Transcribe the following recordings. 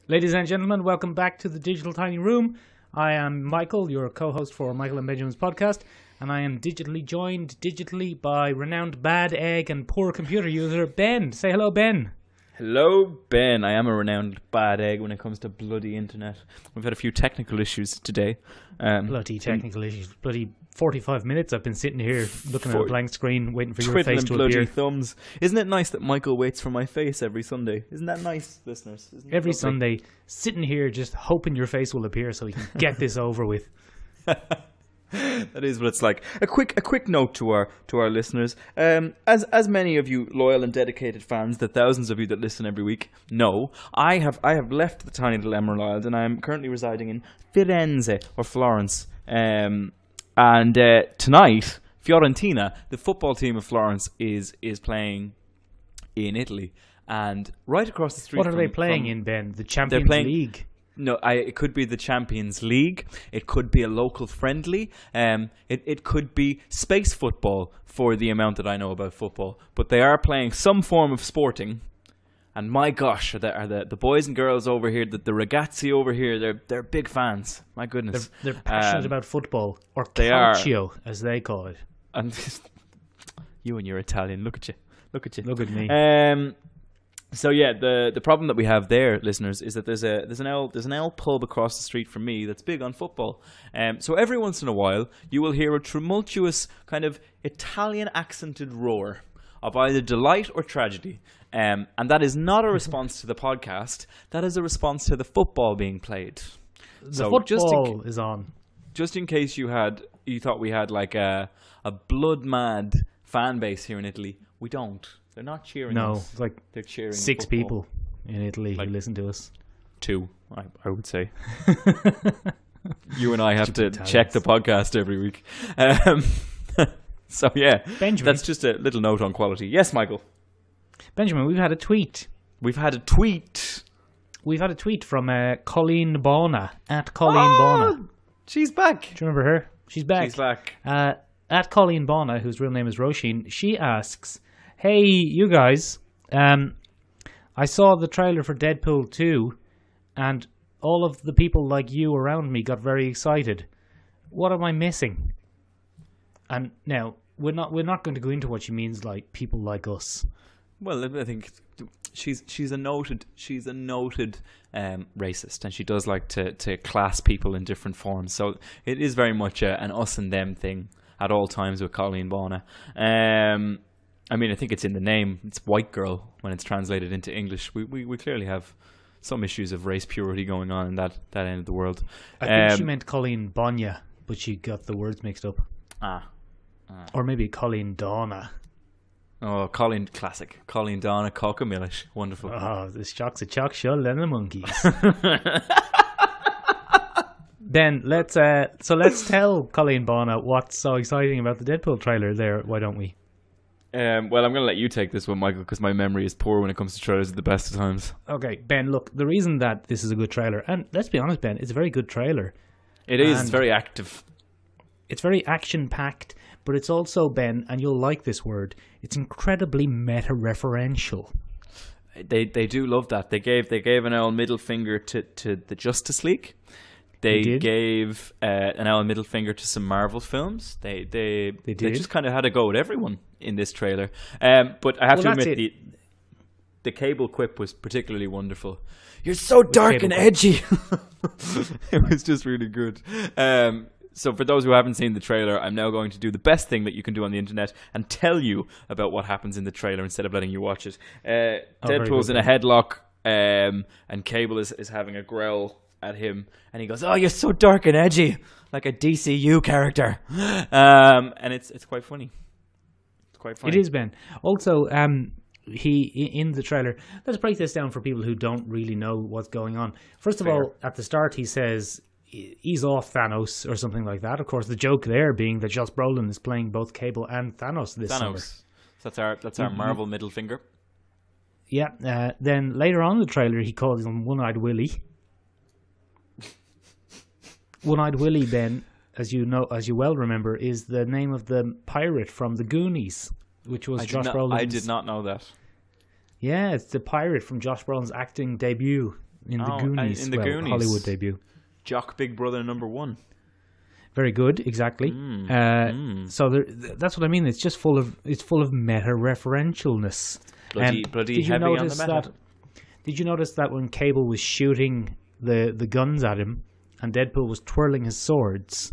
Ladies and gentlemen, welcome back to the Digital Tiny Room. I am Michael, your co-host for Michael and Benjamin's podcast, and I am joined digitally by renowned bad egg and poor computer user Ben. Say hello, Ben. Hello, Ben. I am a renowned bad egg when it comes to bloody internet. We've had a few technical issues today. Bloody technical issues. Bloody 45 minutes I've been sitting here looking at a blank screen waiting for your face to bloody appear. Thumbs. Isn't it nice that Michael waits for my face every Sunday? Isn't that nice, listeners? Every Sunday, sitting here just hoping your face will appear so we can get this over with. That is what it's like. A quick note to our listeners. As many of you loyal and dedicated fans, the thousands of you that listen every week know, I have left the tiny little Emerald Isles and I am currently residing in Firenze or Florence. And tonight, Fiorentina, the football team of Florence, is playing in Italy. And right across the street. What are they playing in, Ben? The Champions League? No, it could be the Champions League. It could be a local friendly. It could be space football for the amount that I know about football. But they are playing some form of sporting. And my gosh, are the boys and girls over here, the ragazzi over here, they're big fans. My goodness. They're passionate about football, or they calcio, as they call it. And you and your Italian, look at you. Look at me. So yeah, the problem that we have there, listeners, is that there's an L pub across the street from me that's big on football. So every once in a while, you will hear a tumultuous kind of Italian accented roar of either delight or tragedy, and that is not a response to the podcast. That is a response to the football being played. The football is on. Just in case you thought we had like a blood mad fan base here in Italy, we don't. They're not cheering us. No, it's like they're cheering 6 football. people in Italy who listen to us. 2, I would say. You and I have to check the podcast every week. So yeah, Benjamin, that's just a little note on quality. Yes, Michael. Benjamin, we've had a tweet. We've had a tweet from Colleen Bona, at Colleen Bona. She's back. Do you remember her? She's back. At Colleen Bona, whose real name is Roisin, she asks, "Hey, you guys, I saw the trailer for Deadpool 2, and all of the people like you around me got very excited. What am I missing?" And now, we're not going to go into what she means, like people like us. Well, I think she's a noted racist, and she does like to class people in different forms. So it is very much an us and them thing at all times with Colleen Bona. I mean, I think it's in the name. It's white girl when it's translated into English. We clearly have some issues of race purity going on in that end of the world. I think she meant Colleen Bonya, but she got the words mixed up. Or maybe Colleen Donna. Oh, classic. Colleen Donna, Cockamillish. Wonderful. Oh, this shock's a chalk shell and the monkeys. Ben, let's tell Colleen Bona what's so exciting about the Deadpool trailer there, why don't we? Well, I'm going to let you take this one, Michael, because my memory is poor when it comes to trailers at the best of times. Okay, Ben, look, the reason that this is a good trailer, and let's be honest, Ben, it's a very good trailer. It is. It's very active. It's very action-packed, but it's also, Ben, and you'll like this word, it's incredibly meta-referential. They do love that. They gave an old middle finger to the Justice League. They gave an old middle finger to some Marvel films. They just kind of had a go at everyone in this trailer. But I have to admit, the Cable quip was particularly wonderful. You're so dark and edgy. It was just really good. So for those who haven't seen the trailer, I'm now going to do the best thing that you can do on the internet and tell you about what happens in the trailer instead of letting you watch it. Deadpool's in a headlock, and Cable is having a growl at him, and he goes, "Oh, you're so dark and edgy, like a DCU character," and it's quite funny. It's quite funny. It is, Ben. Also, he in the trailer. Let's break this down for people who don't really know what's going on. First of all, at the start, he says, "Ease off, Thanos," or something like that. Of course, the joke there being that Josh Brolin is playing both Cable and Thanos this summer. So that's our Marvel middle finger. Yeah. Then later on in the trailer, he calls him One-Eyed Willy. One-Eyed Willy, Ben, as you well remember, is the name of the pirate from the Goonies, which was Josh Brolin's... I did not know that. Yeah, it's the pirate from Josh Brolin's acting debut the Goonies, in the Goonies. Hollywood debut. Jock Big Brother #1. Very good, exactly. So that's what I mean. It's just full of meta referentialness. Bloody heavy on the meta. Did you notice that when Cable was shooting the guns at him and Deadpool was twirling his swords,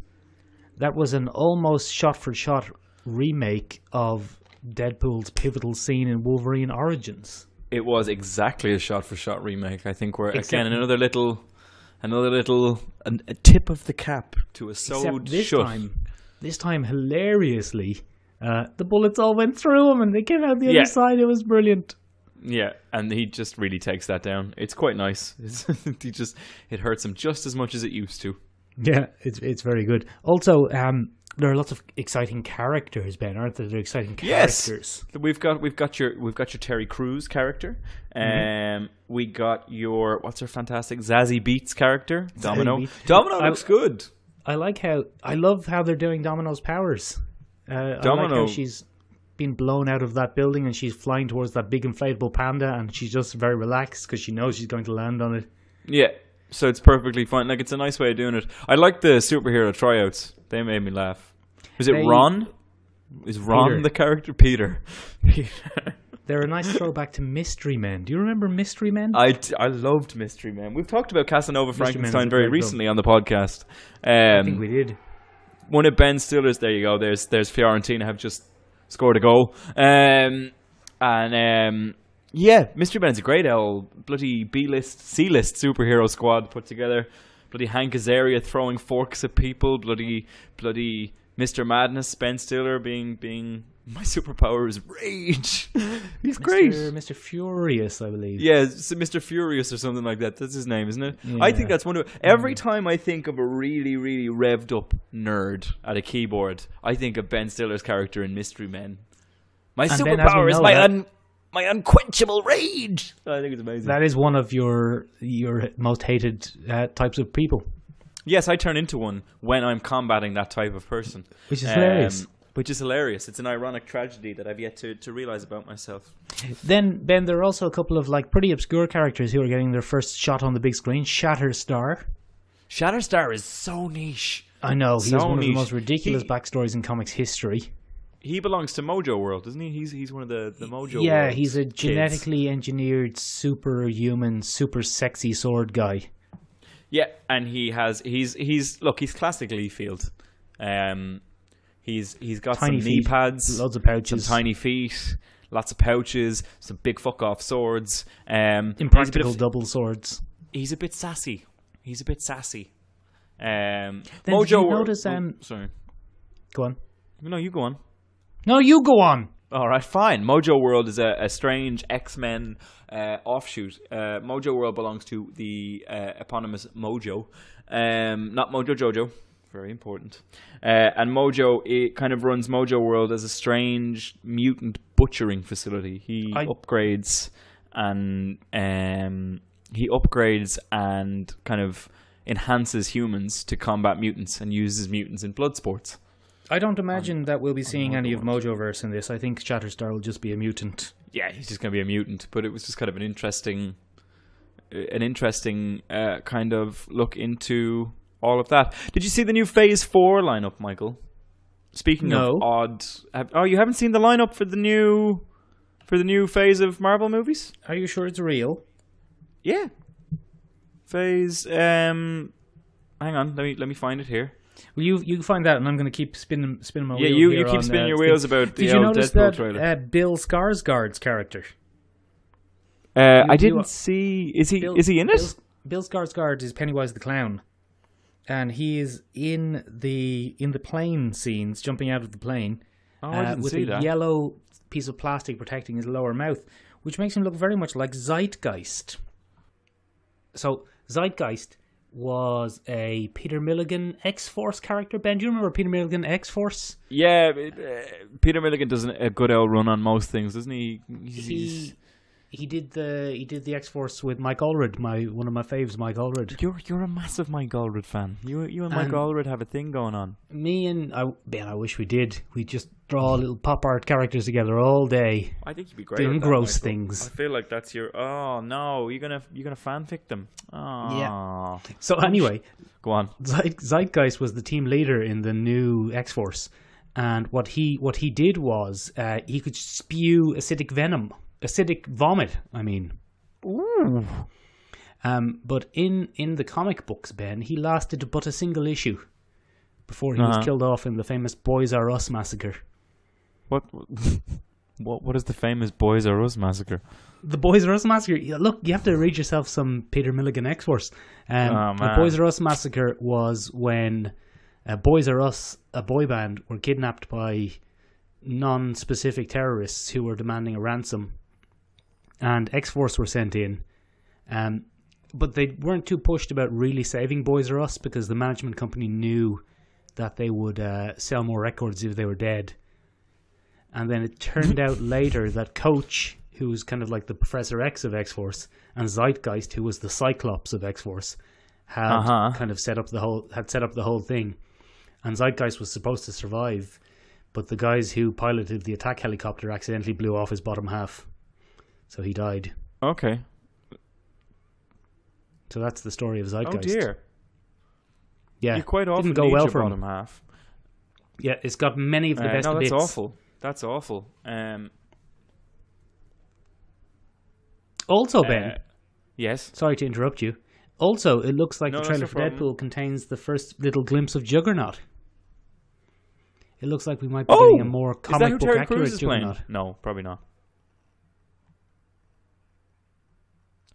that was an almost shot-for-shot remake of Deadpool's pivotal scene in Wolverine Origins. It was exactly a shot-for-shot remake. I think we're again another little a tip of the cap to a sewed shut. This time, hilariously, the bullets all went through him and they came out the other side. It was brilliant. Yeah, and he just really takes that down. It's quite nice. It hurts him just as much as it used to. Yeah, it's very good. Also, there are lots of exciting characters, Ben, aren't there? They're exciting characters. Yes, we've got your Terry Crews character. We got your what's her fantastic Zazie Beetz character, Domino. Domino looks good. I love how they're doing Domino's powers. I like how she's been blown out of that building and she's flying towards that big inflatable panda and she's just very relaxed because she knows she's going to land on it. Yeah, so it's perfectly fine. Like, it's a nice way of doing it. I like the superhero tryouts. They made me laugh. Was it Ron? Is Ron Peter. The character? Peter. They're a nice throwback to Mystery Men. Do you remember Mystery Men? I loved Mystery Men. We've talked about Casanova Frankenstein very recently on the podcast. I think we did. One of Ben Stiller's, there you go, there's Fiorentina have just scored a goal. Yeah, Mystery Men's a great old bloody B-list, C-list superhero squad put together. Bloody Hank Azaria throwing forks at people. Bloody Mr. Madness, Ben Stiller being my superpower is rage. He's great. Mr. Furious, I believe. Yeah, Mr. Furious or something like that. That's his name, isn't it? Yeah. I think that's one of every time I think of a really, really revved up nerd at a keyboard, I think of Ben Stiller's character in Mystery Men. My superpower is my unquenchable rage. I think it's amazing. That is one of your most hated types of people. Yes, I turn into one when I'm combating that type of person. Which is hilarious. Which is hilarious. It's an ironic tragedy that I've yet to realise about myself. Then, Ben, there are also a couple of pretty obscure characters who are getting their first shot on the big screen. Shatterstar. Shatterstar is so niche. I know. He's one of the most ridiculous backstories in comics history. He belongs to Mojo World, doesn't he? He's one of the Mojo World. Yeah, he's a genetically engineered, superhuman, super sexy sword guy. Yeah, and he's classic Leafield. He's got tiny some knee pads, loads of pouches, some tiny feet, lots of pouches, some big fuck off swords, impractical double swords. He's a bit sassy. Then Mojo did you notice? Sorry, go on. No, you go on. No, you go on. All right, fine. Mojo World is a strange X-Men offshoot. Mojo World belongs to the eponymous Mojo, not Mojo Jojo. Very important. And Mojo, it kind of runs Mojo World as a strange mutant butchering facility. He upgrades and kind of enhances humans to combat mutants and uses mutants in blood sports. I don't imagine that we'll be seeing any of Mojoverse in this. I think Shatterstar will just be a mutant. Yeah, he's just going to be a mutant. But it was just kind of an interesting kind of look into all of that. Did you see the new Phase 4 lineup, Michael? Speaking of odd... you haven't seen the lineup for the new phase of Marvel movies? Are you sure it's real? Yeah. Phase... hang on, let me find it here. Well, you find that, and I'm going to keep spinning my wheels. Yeah, you keep spinning your wheels about the old Deadpool trailer. Did you notice Bill Skarsgård's character? I didn't see... Is he in it? Bill Skarsgård is Pennywise the Clown. And he is in the plane scenes, jumping out of the plane, with a yellow piece of plastic protecting his lower mouth, which makes him look very much like Zeitgeist. So Zeitgeist was a Peter Milligan X-Force character. Ben, do you remember Peter Milligan X-Force? Yeah, Peter Milligan does a good old run on most things, doesn't he? He did the X-Force with Mike Allred, one of my faves, Mike Allred. You're a massive Mike Allred fan. You and Mike Allred have a thing going on. Me and Ben, I wish we did. We just draw little pop art characters together all day. I think you'd be great doing at that, gross Michael. things. I feel like that's your. Oh no, you're gonna fanfic them. Oh. Yeah. So anyway, go on. Zeitgeist was the team leader in the new X-Force, and what he did was he could spew acidic vomit. I mean. Ooh. But in the comic books, Ben, he lasted but a single issue before he was killed off in the famous Boys R Us massacre. What is the famous Boys R Us massacre? The Boys R Us massacre. Look, you have to read yourself some Peter Milligan X-Force. The Boys R Us massacre was when Boys R Us, a boy band, were kidnapped by non-specific terrorists who were demanding a ransom, and X-Force were sent in. But they weren't too pushed about really saving Boys R Us because the management company knew that they would sell more records if they were dead. And then it turned out later that Coach, who was kind of like the Professor X of X-Force, and Zeitgeist, who was the Cyclops of X-Force, had kind of set up the whole thing. And Zeitgeist was supposed to survive, but the guys who piloted the attack helicopter accidentally blew off his bottom half, so he died. Okay. So that's the story of Zeitgeist. Oh dear. Yeah, you quite often didn't go well for bottom him. Half. Yeah, it's got many of the best bits. That's awful. Also, Ben. Yes. Sorry to interrupt you. Also, it looks like the trailer for Deadpool contains the first little glimpse of Juggernaut. It looks like we might be getting a more comic book accurate Juggernaut. No, probably not.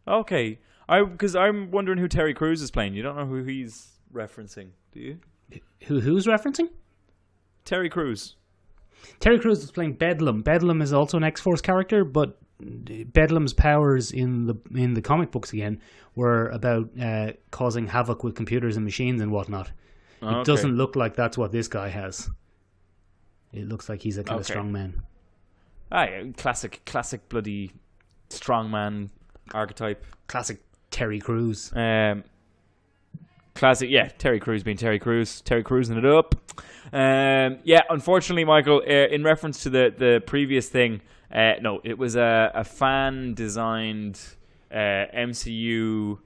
Okay. Because I'm wondering who Terry Crews is playing. You don't know who he's referencing, do you? Who's referencing? Terry Crews. Terry Crews is playing Bedlam. Bedlam is also an X-Force character, but Bedlam's powers in the comic books again were about causing havoc with computers and machines and whatnot. It doesn't look like that's what this guy has. It looks like he's a kind of strong man. Yeah, classic bloody strongman archetype. Classic Terry Crews. Classic, yeah. Terry Crews being Terry Crews. Terry Crewsing it up. Yeah, unfortunately, Michael, in reference to the previous thing, no, it was a fan-designed MCU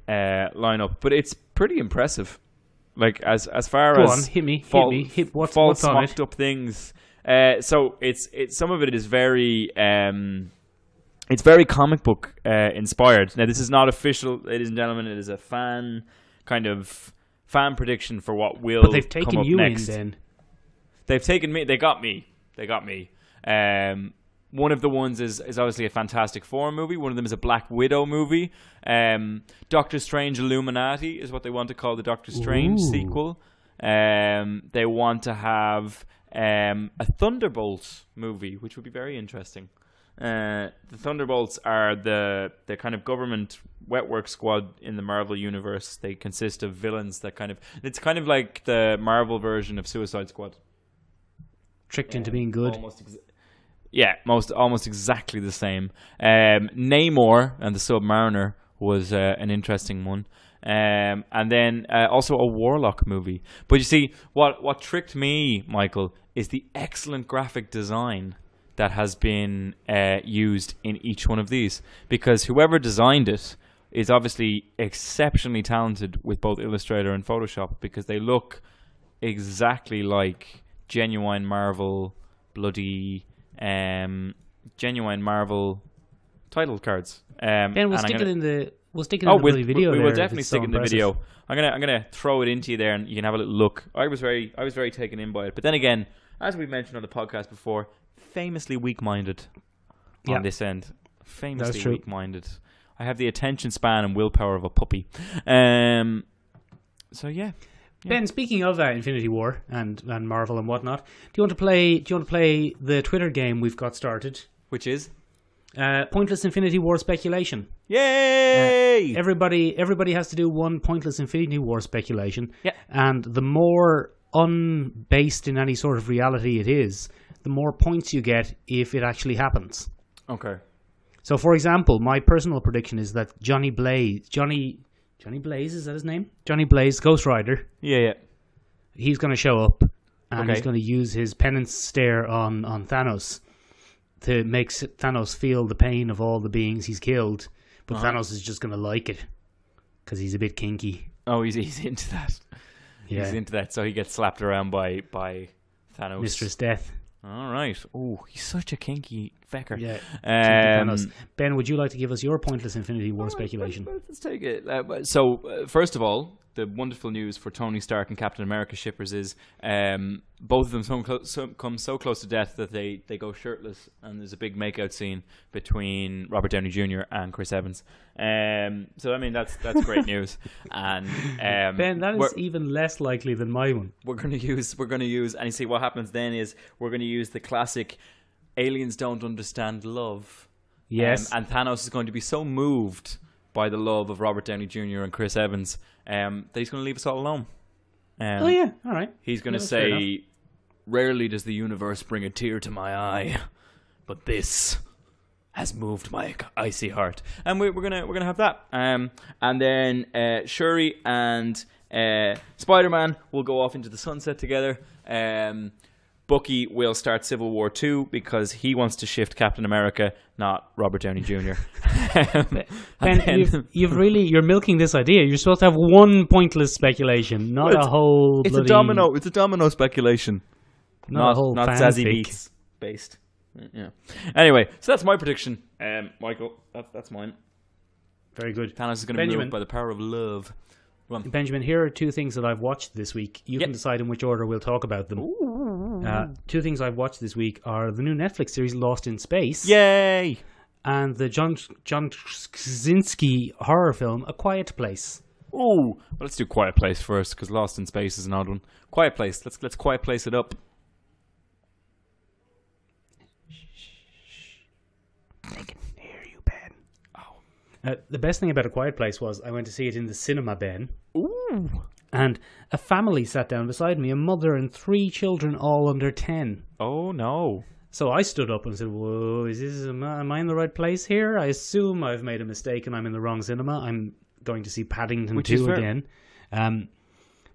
lineup, but it's pretty impressive. Like, as far Go as on, hit me. What's false on mocked it? up things. So it's some of it is very it's very comic book inspired. Now, this is not official, ladies and gentlemen. It is a fan prediction for what will come up next. But they've taken you in then. They've taken me. They got me. One of the ones is obviously a Fantastic Four movie. One of them is a Black Widow movie. Doctor Strange Illuminati is what they want to call the Doctor Strange sequel. They want to have a Thunderbolts movie, which would be very interesting. The Thunderbolts are the kind of government wetwork squad in the Marvel universe. They consist of villains that it's kind of like the Marvel version of Suicide Squad. Tricked into being good. Almost exactly the same. Namor and the Submariner was an interesting one. And then also a Warlock movie. But you see, what tricked me, Michael, is the excellent graphic design that has been used in each one of these. Because whoever designed it is obviously exceptionally talented with both Illustrator and Photoshop, because they look exactly like genuine Marvel genuine Marvel title cards. Ben, we'll stick it in the video. We will definitely stick it in the video. I'm gonna throw it into you there, and you can have a little look. I was very taken in by it, but then again, as we mentioned on the podcast before, famously weak-minded on this end. Famously weak-minded. I have the attention span and willpower of a puppy. So yeah. Ben, speaking of Infinity War and Marvel and whatnot, do you want to play the Twitter game we've got started? Which is pointless Infinity War speculation. Yay! Everybody has to do one pointless Infinity War speculation. Yeah. And the more unbased in any sort of reality it is, the more points you get if it actually happens. Okay. So, for example, my personal prediction is that Johnny Blaze, is that his name? Johnny Blaze, Ghost Rider. Yeah. He's going to show up, and he's going to use his penance stare on Thanos to make Thanos feel the pain of all the beings he's killed. But Thanos is just going to like it because he's a bit kinky. Oh, he's into that. Yeah. He's into that, so he gets slapped around by Thanos. Mistress Death. All right. Oh, he's such a kinky fecker. Yeah. Thanos. Ben, would you like to give us your pointless Infinity War speculation? Let's take it. First of all, the wonderful news for Tony Stark and Captain America shippers is both of them come so close to death that they go shirtless, and there's a big makeout scene between Robert Downey Jr. and Chris Evans. So I mean that's great news. And Ben, that is even less likely than my one. We're gonna use, and you see what happens then is we're gonna use the classic aliens don't understand love. Yes, and Thanos is going to be so moved by the love of Robert Downey Jr. and Chris Evans that he's going to leave us all alone. Oh yeah, all right. He's going to say, "Rarely does the universe bring a tear to my eye, but this has moved my icy heart." And we're gonna have that. And then Shuri and Spider-Man will go off into the sunset together. Bucky will start Civil War 2 because he wants to shift Captain America, not Robert Downey Jr. Ben, you're milking this idea. You're supposed to have one pointless speculation, not a whole. It's a domino. It's a domino speculation, not a whole not Zazie Beetz based. Yeah. Anyway, so that's my prediction, Michael. That's mine. Very good. Thanos is going to be moved by the power of love. Benjamin, here are two things that I've watched this week. You can decide in which order we'll talk about them. Two things I've watched this week are the new Netflix series Lost in Space. Yay! And the John Krasinski horror film A Quiet Place. Ooh, well, let's do Quiet Place first because Lost in Space is an odd one. Quiet Place. Let's Quiet Place it up. They can hear you, Ben. The best thing about A Quiet Place was I went to see it in the cinema, Ben. Ooh. And a family sat down beside me, a mother and 3 children, all under 10. Oh, no. So I stood up and said, whoa, am I in the right place here? I assume I've made a mistake and I'm in the wrong cinema. I'm going to see Paddington 2 again.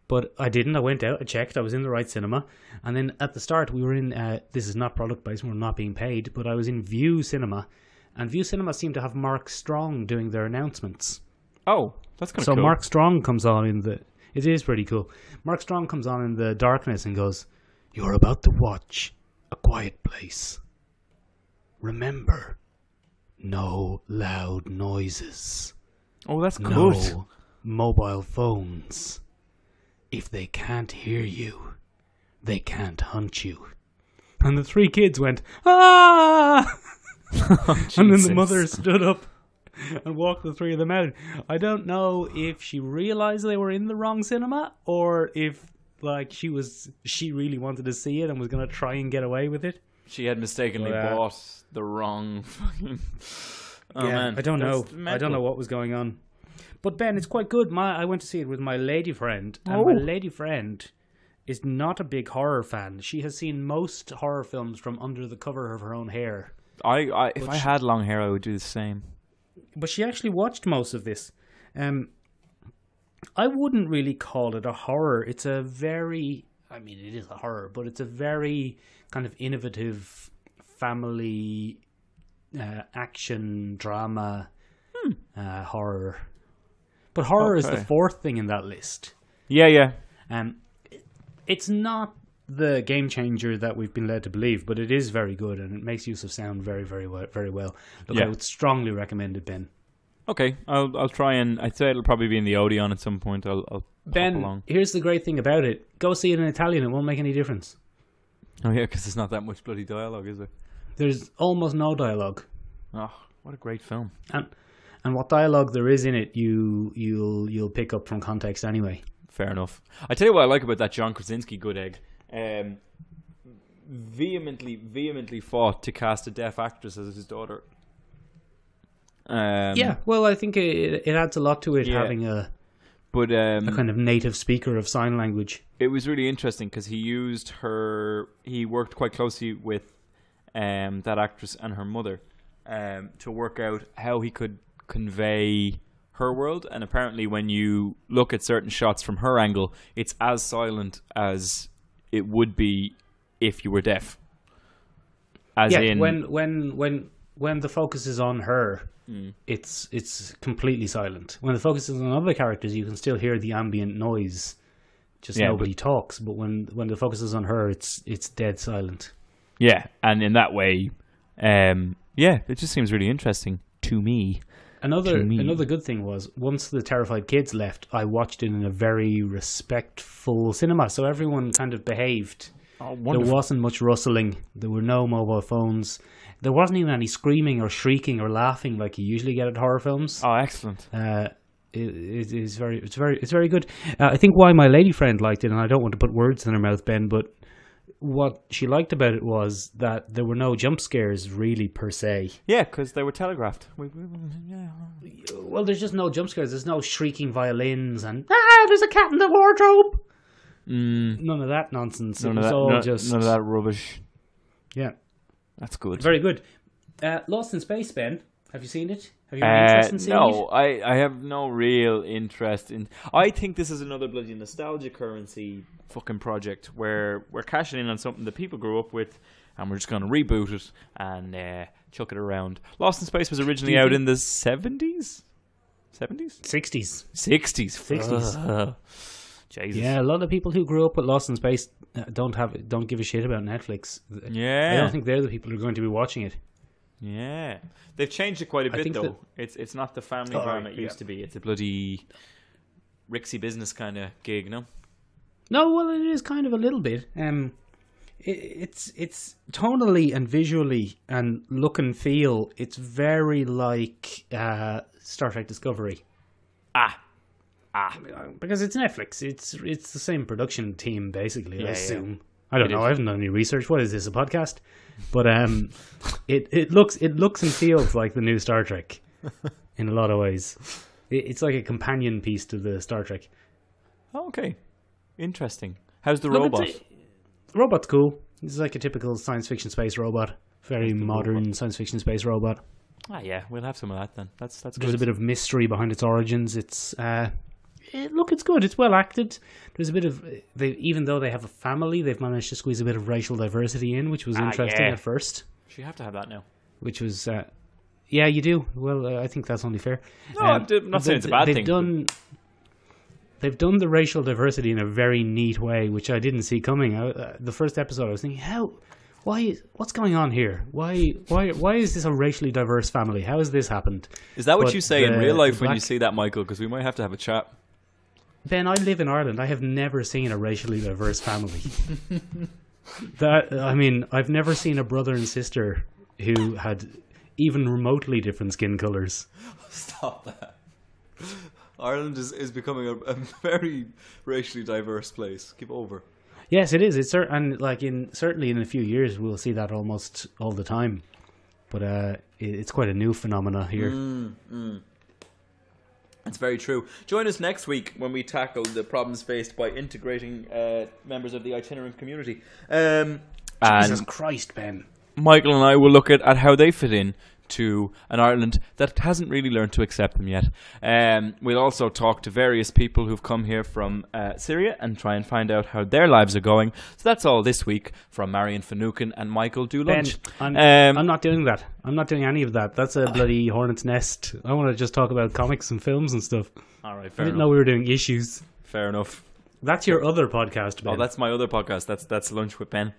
But I didn't. I went out, I checked, I was in the right cinema. And then at the start, we were in, this is not product based, we're not being paid, but I was in View Cinema. And View Cinema seemed to have Mark Strong doing their announcements. Oh, that's kind of cool. So Mark Strong comes on in the... It is pretty cool. Mark Strong comes on in the darkness and goes, "You're about to watch A Quiet Place. Remember, no loud noises. Oh, that's good. No mobile phones. If they can't hear you, they can't hunt you." And the 3 kids went, "Ah!" Oh, and then the mother stood up and walked the 3 of them out. I don't know if she realized they were in the wrong cinema or if she really wanted to see it and was going to try and get away with it. She had mistakenly bought the wrong fucking... Oh, yeah, man. I don't know. I don't know what was going on. But Ben, it's quite good. I went to see it with my lady friend, and my lady friend is not a big horror fan. She has seen most horror films from under the cover of her own hair. If I had long hair, I would do the same. But she actually watched most of this. I wouldn't really call it a horror. It's a very... I mean, it is a horror, but it's a very kind of innovative family action drama horror. But horror is the 4th thing in that list. Yeah. It's not the game changer that we've been led to believe, but it is very good and it makes use of sound very, very well. Very well. Look, I would strongly recommend it, Ben. Okay, I'll try, and I'd say it'll probably be in the Odeon at some point. I'll Ben, pop along. Here's the great thing about it. Go see it in Italian, it won't make any difference. Oh yeah, because there's not that much bloody dialogue, is there? There's almost no dialogue. Oh, what a great film. And what dialogue there is in it, you'll pick up from context anyway. Fair enough. I tell you what I like about that John Krasinski good egg. Vehemently fought to cast a deaf actress as his daughter. Yeah, well, I think it adds a lot to it having a kind of native speaker of sign language. It was really interesting because he worked quite closely with that actress and her mother, to work out how he could convey her world. And apparently when you look at certain shots from her angle, it's as silent as it would be if you were deaf. As in, when the focus is on her, it's completely silent. When the focus is on other characters, you can still hear the ambient noise. Just nobody talks. But when the focus is on her, it's dead silent. Yeah, and in that way, it just seems really interesting to me. Another good thing was, once the terrified kids left, I watched it in a very respectful cinema. So everyone kind of behaved. Oh, wonderful. There wasn't much rustling. There were no mobile phones. There wasn't even any screaming or shrieking or laughing like you usually get at horror films. Oh, excellent! It's very good. I think why my lady friend liked it, and I don't want to put words in her mouth, Ben, but what she liked about it was that there were no jump scares really per se. Yeah, because they were telegraphed. Well, there's just no jump scares. There's no shrieking violins and there's a cat in the wardrobe. None of that nonsense. None of that rubbish. Yeah, that's good. Very good. Lost in Space, Ben. Have you seen it? Have you any interest in seeing it? No, I have no real interest in. I think this is another bloody nostalgia currency fucking project where we're cashing in on something that people grew up with, and we're just going to reboot it and chuck it around. Lost in Space was originally out in the 70s? 70s? 60s. 60s. Jesus. Yeah, a lot of people who grew up with Lost in Space don't give a shit about Netflix. Yeah. I don't think they're the people who are going to be watching it. Yeah. They've changed it quite a bit, though. It's not the family drama it used to be. It's a bloody Rixie business kind of gig, no? No, well, it is kind of a little bit. It's tonally and visually and look and feel, it's very like Star Trek Discovery. Because it's Netflix. It's the same production team, basically, I assume. Yeah. I don't know. I haven't done any research. What is this, a podcast? But it looks and feels like the new Star Trek in a lot of ways. It's like a companion piece to the Star Trek. Oh, okay. Interesting. How's the robot? The robot's cool. It's like a typical science fiction space robot. Very modern science fiction space robot. Yeah, we'll have some of that then. That's good. There's a bit of mystery behind its origins. It's it's good. It's well acted. There's a bit of even though they have a family, they've managed to squeeze a bit of racial diversity in, which was interesting at first. You have to have that now. Which was, you do. Well, I think that's only fair. No, I'm not saying it's a bad thing. They've done the racial diversity in a very neat way, which I didn't see coming. The first episode, I was thinking, what's going on here? Why is this a racially diverse family? How has this happened? Is that what you say in real life when you see that, Michael? Because we might have to have a chat. Ben, I live in Ireland. I have never seen a racially diverse family. I've never seen a brother and sister who had even remotely different skin colours. Stop that. Ireland is becoming a very racially diverse place. Keep over. Yes, it is. It's certainly in a few years we'll see that almost all the time. But it's quite a new phenomena here. That's very true. Join us next week when we tackle the problems faced by integrating members of the itinerant community. Jesus Christ, Ben. Michael and I will look at how they fit in to an Ireland that hasn't really learned to accept them yet. We'll also talk to various people who've come here from Syria and try and find out how their lives are going. So that's all this week from Marion Finucane and Michael Do Lunch. Ben, I'm not doing that. I'm not doing any of that. That's a bloody hornet's nest. I want to just talk about comics and films and stuff. All right, fair enough. I didn't know we were doing issues. Fair enough. That's your other podcast, Ben. Oh, that's my other podcast. That's Lunch with Ben.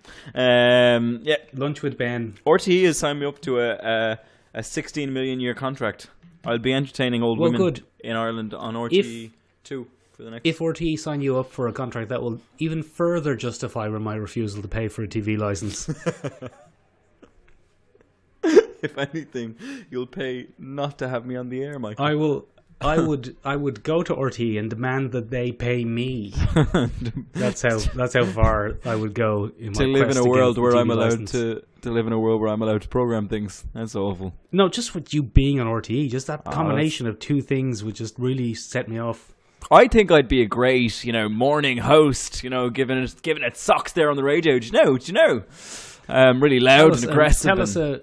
Lunch with Ben. RTE has signed me up to a 16 million year contract. I'll be entertaining old women in Ireland on RTE 2 for the next. If RTE sign you up for a contract, that will even further justify my refusal to pay for a TV license. If anything, you'll pay not to have me on the air, Michael. I would go to RTE and demand that they pay me. That's how far I would go in my to live in a world where I'm allowed license. to live in a world where I'm allowed to program things. That's awful. No, just with you being on RTE, just that combination of two things would just really set me off. I think I'd be a great, morning host. Giving it socks there on the radio. Do you know? Really loud and aggressive.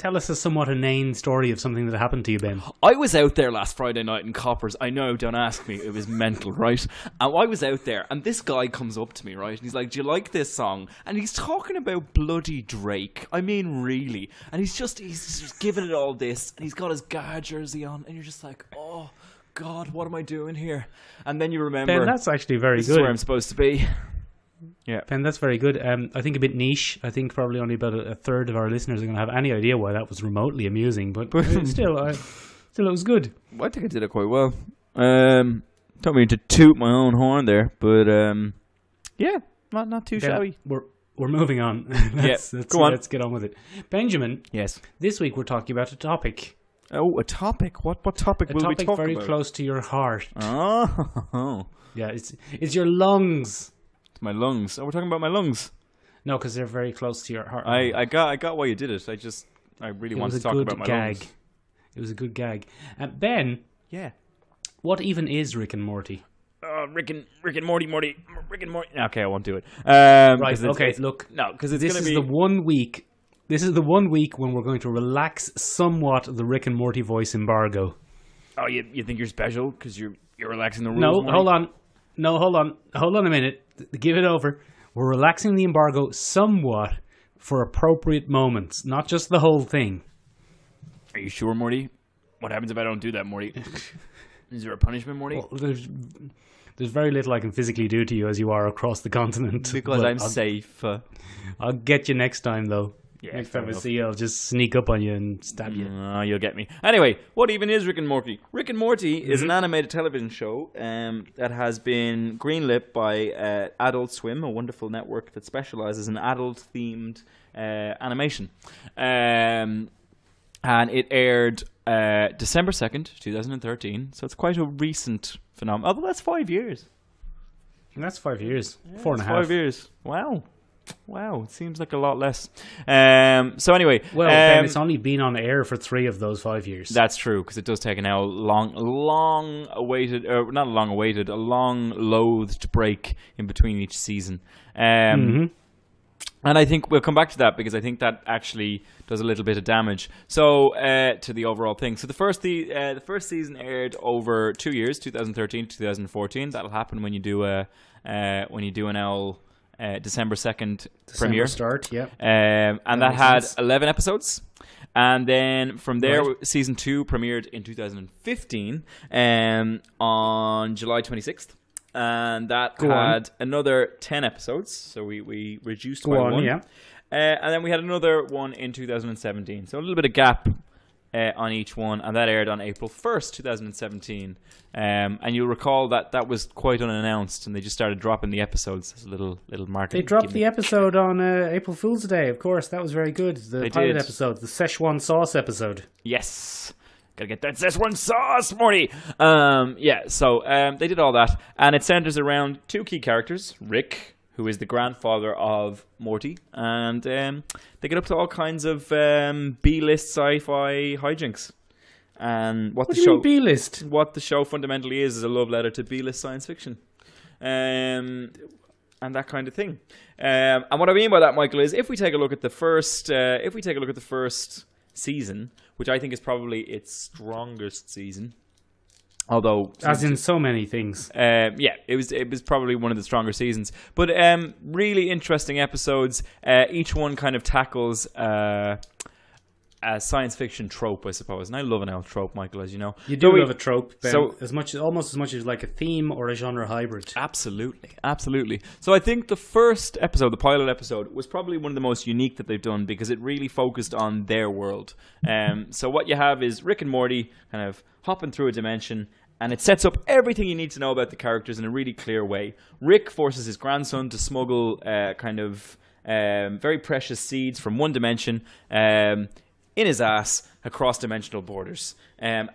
tell us a somewhat inane story of something that happened to you, Ben. I was out there last Friday night in Coppers. I know, don't ask me. It was mental, right? And I was out there, and this guy comes up to me, right? And he's like, do you like this song? And he's talking about bloody Drake. I mean, really. And he's just giving it all this, and he's got his guard jersey on, and you're just like, oh, God, what am I doing here? And then you remember... Ben, that's actually very this good. This is where I'm supposed to be. Yeah, Ben, that's very good. I think a bit niche. I think probably only about a third of our listeners are going to have any idea why that was remotely amusing. But still, it was good. I think I did it quite well. Don't mean to toot my own horn there, but yeah, not too shabby. We're moving on. Go on. Let's get on with it. Benjamin. Yes. This week we're talking about a topic. Oh, a topic. What topic will we talk about? A topic very close to your heart. Oh. Yeah, it's your lungs. My lungs. Oh, we're talking about my lungs. No, because they're very close to your heart. I got why you did it. I really want to talk about my lungs. It was a good gag. Ben. Yeah. What even is Rick and Morty? Rick and Morty. Rick and Morty. Okay, I won't do it. Right. Okay. Look. No, because this is the 1 week. This is the 1 week when we're going to relax somewhat the Rick and Morty voice embargo. Oh, you think you're special because you're relaxing the rules? No, hold on. No, hold on a minute. Give it over. We're relaxing the embargo somewhat for appropriate moments, not just the whole thing. Are you sure, Morty? What happens if I don't do that, Morty? Is there a punishment, Morty? Well, there's very little I can physically do to you as you are across the continent. Because I'm safe. I'll get you next time, though. Yeah, next time I see you, I'll just sneak up on you and stab you. You'll get me. Anyway, what even is Rick and Morty? Rick and Morty is an animated television show that has been greenlit by Adult Swim, a wonderful network that specializes in adult-themed animation. And it aired December 2nd, 2013, so it's quite a recent phenomenon. Although that's 5 years. That's 5 years. Yeah, 4.5. 5 years. Wow, it seems like a lot less. So anyway, well, Ben, it's only been on air for 3 of those 5 years. That's true, because it does take a long-loathed break in between each season. And I think we'll come back to that because I think that actually does a little bit of damage. So to the overall thing. So the first season aired over 2 years, 2013 to 2014. That'll happen when you do an L. December 2nd premiere start, yeah. And that had 11 episodes. And then from there, season 2 premiered in 2015 on July 26th. And that had another 10 episodes. So we reduced by one. Yeah. And then we had another one in 2017. So a little bit of gap on each one, and that aired on April 1st, 2017. And you'll recall that was quite unannounced, and they just started dropping the episodes as a little marketing. They dropped the episode on April Fool's Day, of course. That was very good. The pilot episode, the Szechuan sauce episode. Yes. Gotta get that Szechuan sauce, Morty! So they did all that, and it centers around 2 key characters, Rick, who is the grandfather of Morty, and they get up to all kinds of B-list sci-fi hijinks. And what do you mean B-list? What the show fundamentally is a love letter to B-list science fiction, and that kind of thing. And what I mean by that, Michael, is if we take a look at the first season, which I think is probably its strongest season. Although, as in so many things, it was probably one of the stronger seasons. But really interesting episodes. Each one kind of tackles a science fiction trope, I suppose. And I love an L trope, Michael, as you know. You do love a trope, Ben. So, almost as much as like a theme or a genre hybrid. Absolutely. So I think the first episode, the pilot episode, was probably one of the most unique that they've done because it really focused on their world. So what you have is Rick and Morty kind of hopping through a dimension, and it sets up everything you need to know about the characters in a really clear way. Rick forces his grandson to smuggle very precious seeds from one dimension in his ass across dimensional borders. And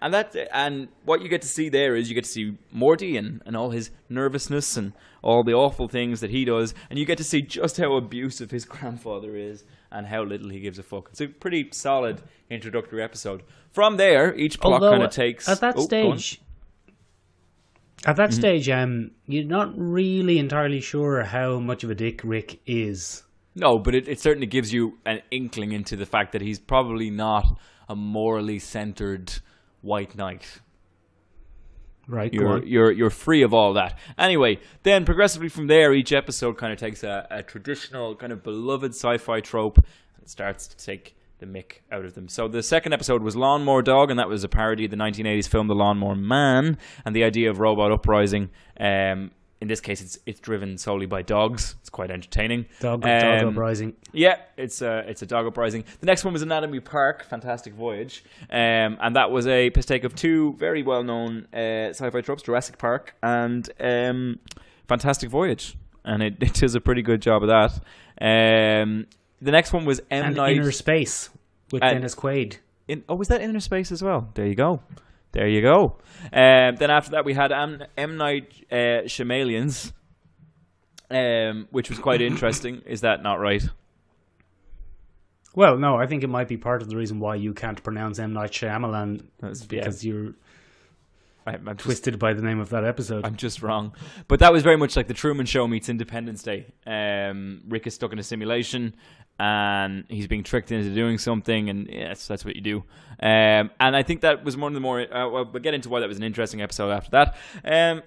what you get to see there is you get to see Morty and all his nervousness and all the awful things that he does, and you get to see just how abusive his grandfather is and how little he gives a fuck. It's a pretty solid introductory episode. From there, each plot kind of takes... At that stage, you're not really entirely sure how much of a dick Rick is. No, but it certainly gives you an inkling into the fact that he's probably not a morally centered white knight. Right, you're free of all that. Anyway, then progressively from there, each episode kind of takes a traditional kind of beloved sci-fi trope and starts to take the mick out of them. So the second episode was Lawnmower Dog, and that was a parody of the 1980s film The Lawnmower Man, and the idea of robot uprising. In this case, it's driven solely by dogs. It's quite entertaining. Dog uprising. Yeah, it's a dog uprising. The next one was Anatomy Park, Fantastic Voyage, and that was a mistake of two very well-known sci-fi tropes, Jurassic Park and Fantastic Voyage, and it does a pretty good job of that. The next one was M. Night Inner Space with Dennis Quaid. Was that Inner Space as well? There you go. Then after that, we had M. Night Shyamalan's, which was quite interesting. Is that not right? Well, no, I think it might be part of the reason why you can't pronounce M. Night Shyamalan. That's because you're I'm twisted by the name of that episode. I'm just wrong. But that was very much like The Truman Show meets Independence Day. Rick is stuck in a simulation and he's being tricked into doing something, and yes, that's what you do. And I think that was one of the more... we'll get into why that was an interesting episode after that.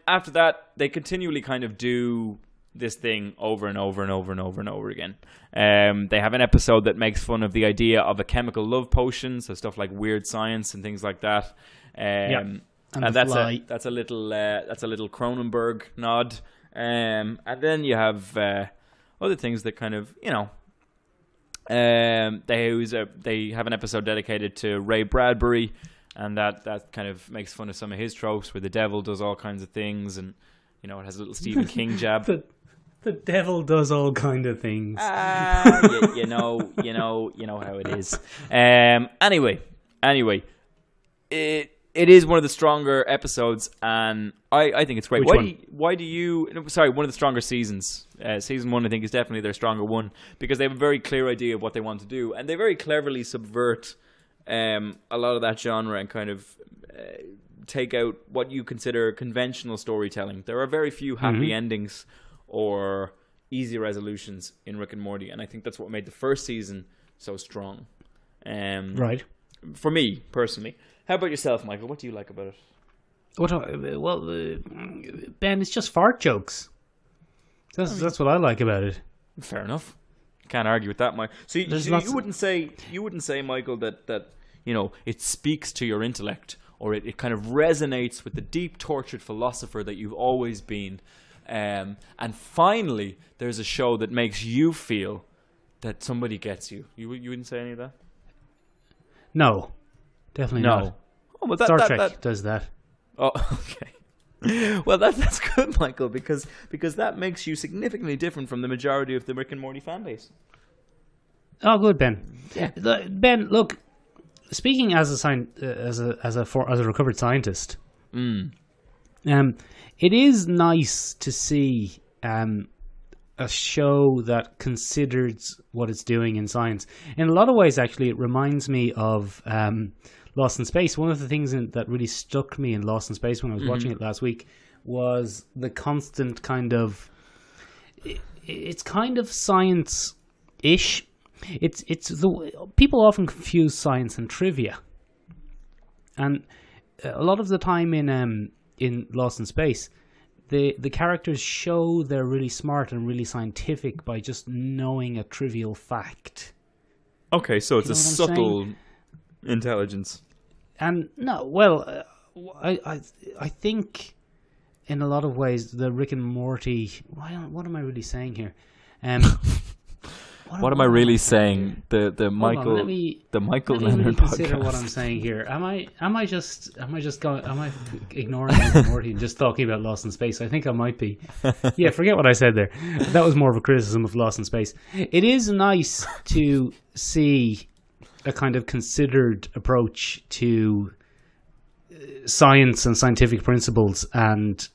After that, they continually kind of do this thing over and over and over and over and over again. They have an episode that makes fun of the idea of a chemical love potion, so stuff like Weird Science and things like that. And that's a little Cronenberg nod. And then you have other things that kind of, they have an episode dedicated to Ray Bradbury, and that kind of makes fun of some of his tropes where the devil does all kinds of things, and it has a little Stephen King jab. The devil does all kind of things. You know how it is. Anyway, it is one of the stronger episodes, and I think it's great. Why do you... Sorry, one of the stronger seasons. Season 1, I think, is definitely their stronger one, because they have a very clear idea of what they want to do, and they very cleverly subvert a lot of that genre and kind of take out what you consider conventional storytelling. There are very few happy endings or easy resolutions in Rick and Morty, and I think that's what made the first season so strong. Right. For me, personally. How about yourself, Michael? What do you like about it? Ben, it's just fart jokes. That's what I like about it. Fair enough. Can't argue with that, Mike. So you wouldn't say, Michael, that it speaks to your intellect, or it kind of resonates with the deep, tortured philosopher that you've always been. And finally, there's a show that makes you feel that somebody gets you. You wouldn't say any of that? No, definitely not. Oh, well, Star Trek does that. Oh, okay. Well, that's good, Michael, because that makes you significantly different from the majority of the Rick and Morty fan base. Oh, good, Ben. Yeah. Ben, look, speaking as a recovered scientist, it is nice to see a show that considers what it's doing in science. In a lot of ways, actually, it reminds me of Lost in Space. One of the things that really struck me in Lost in Space when I was watching it last week was the constant kind of... It's kind of science-ish. People often confuse science and trivia. And a lot of the time in Lost in Space, the characters show they're really smart and really scientific by just knowing a trivial fact. Okay, so it's a subtle intelligence. And no, well, I think in a lot of ways the Rick and Morty... What am I really saying here? What am I really saying? The Michael Leonard podcast. Consider what I'm saying here. Am I ignoring Rick and Morty and just talking about Lost in Space? I think I might be. Yeah, forget what I said there. That was more of a criticism of Lost in Space. It is nice to see a kind of considered approach to science and scientific principles and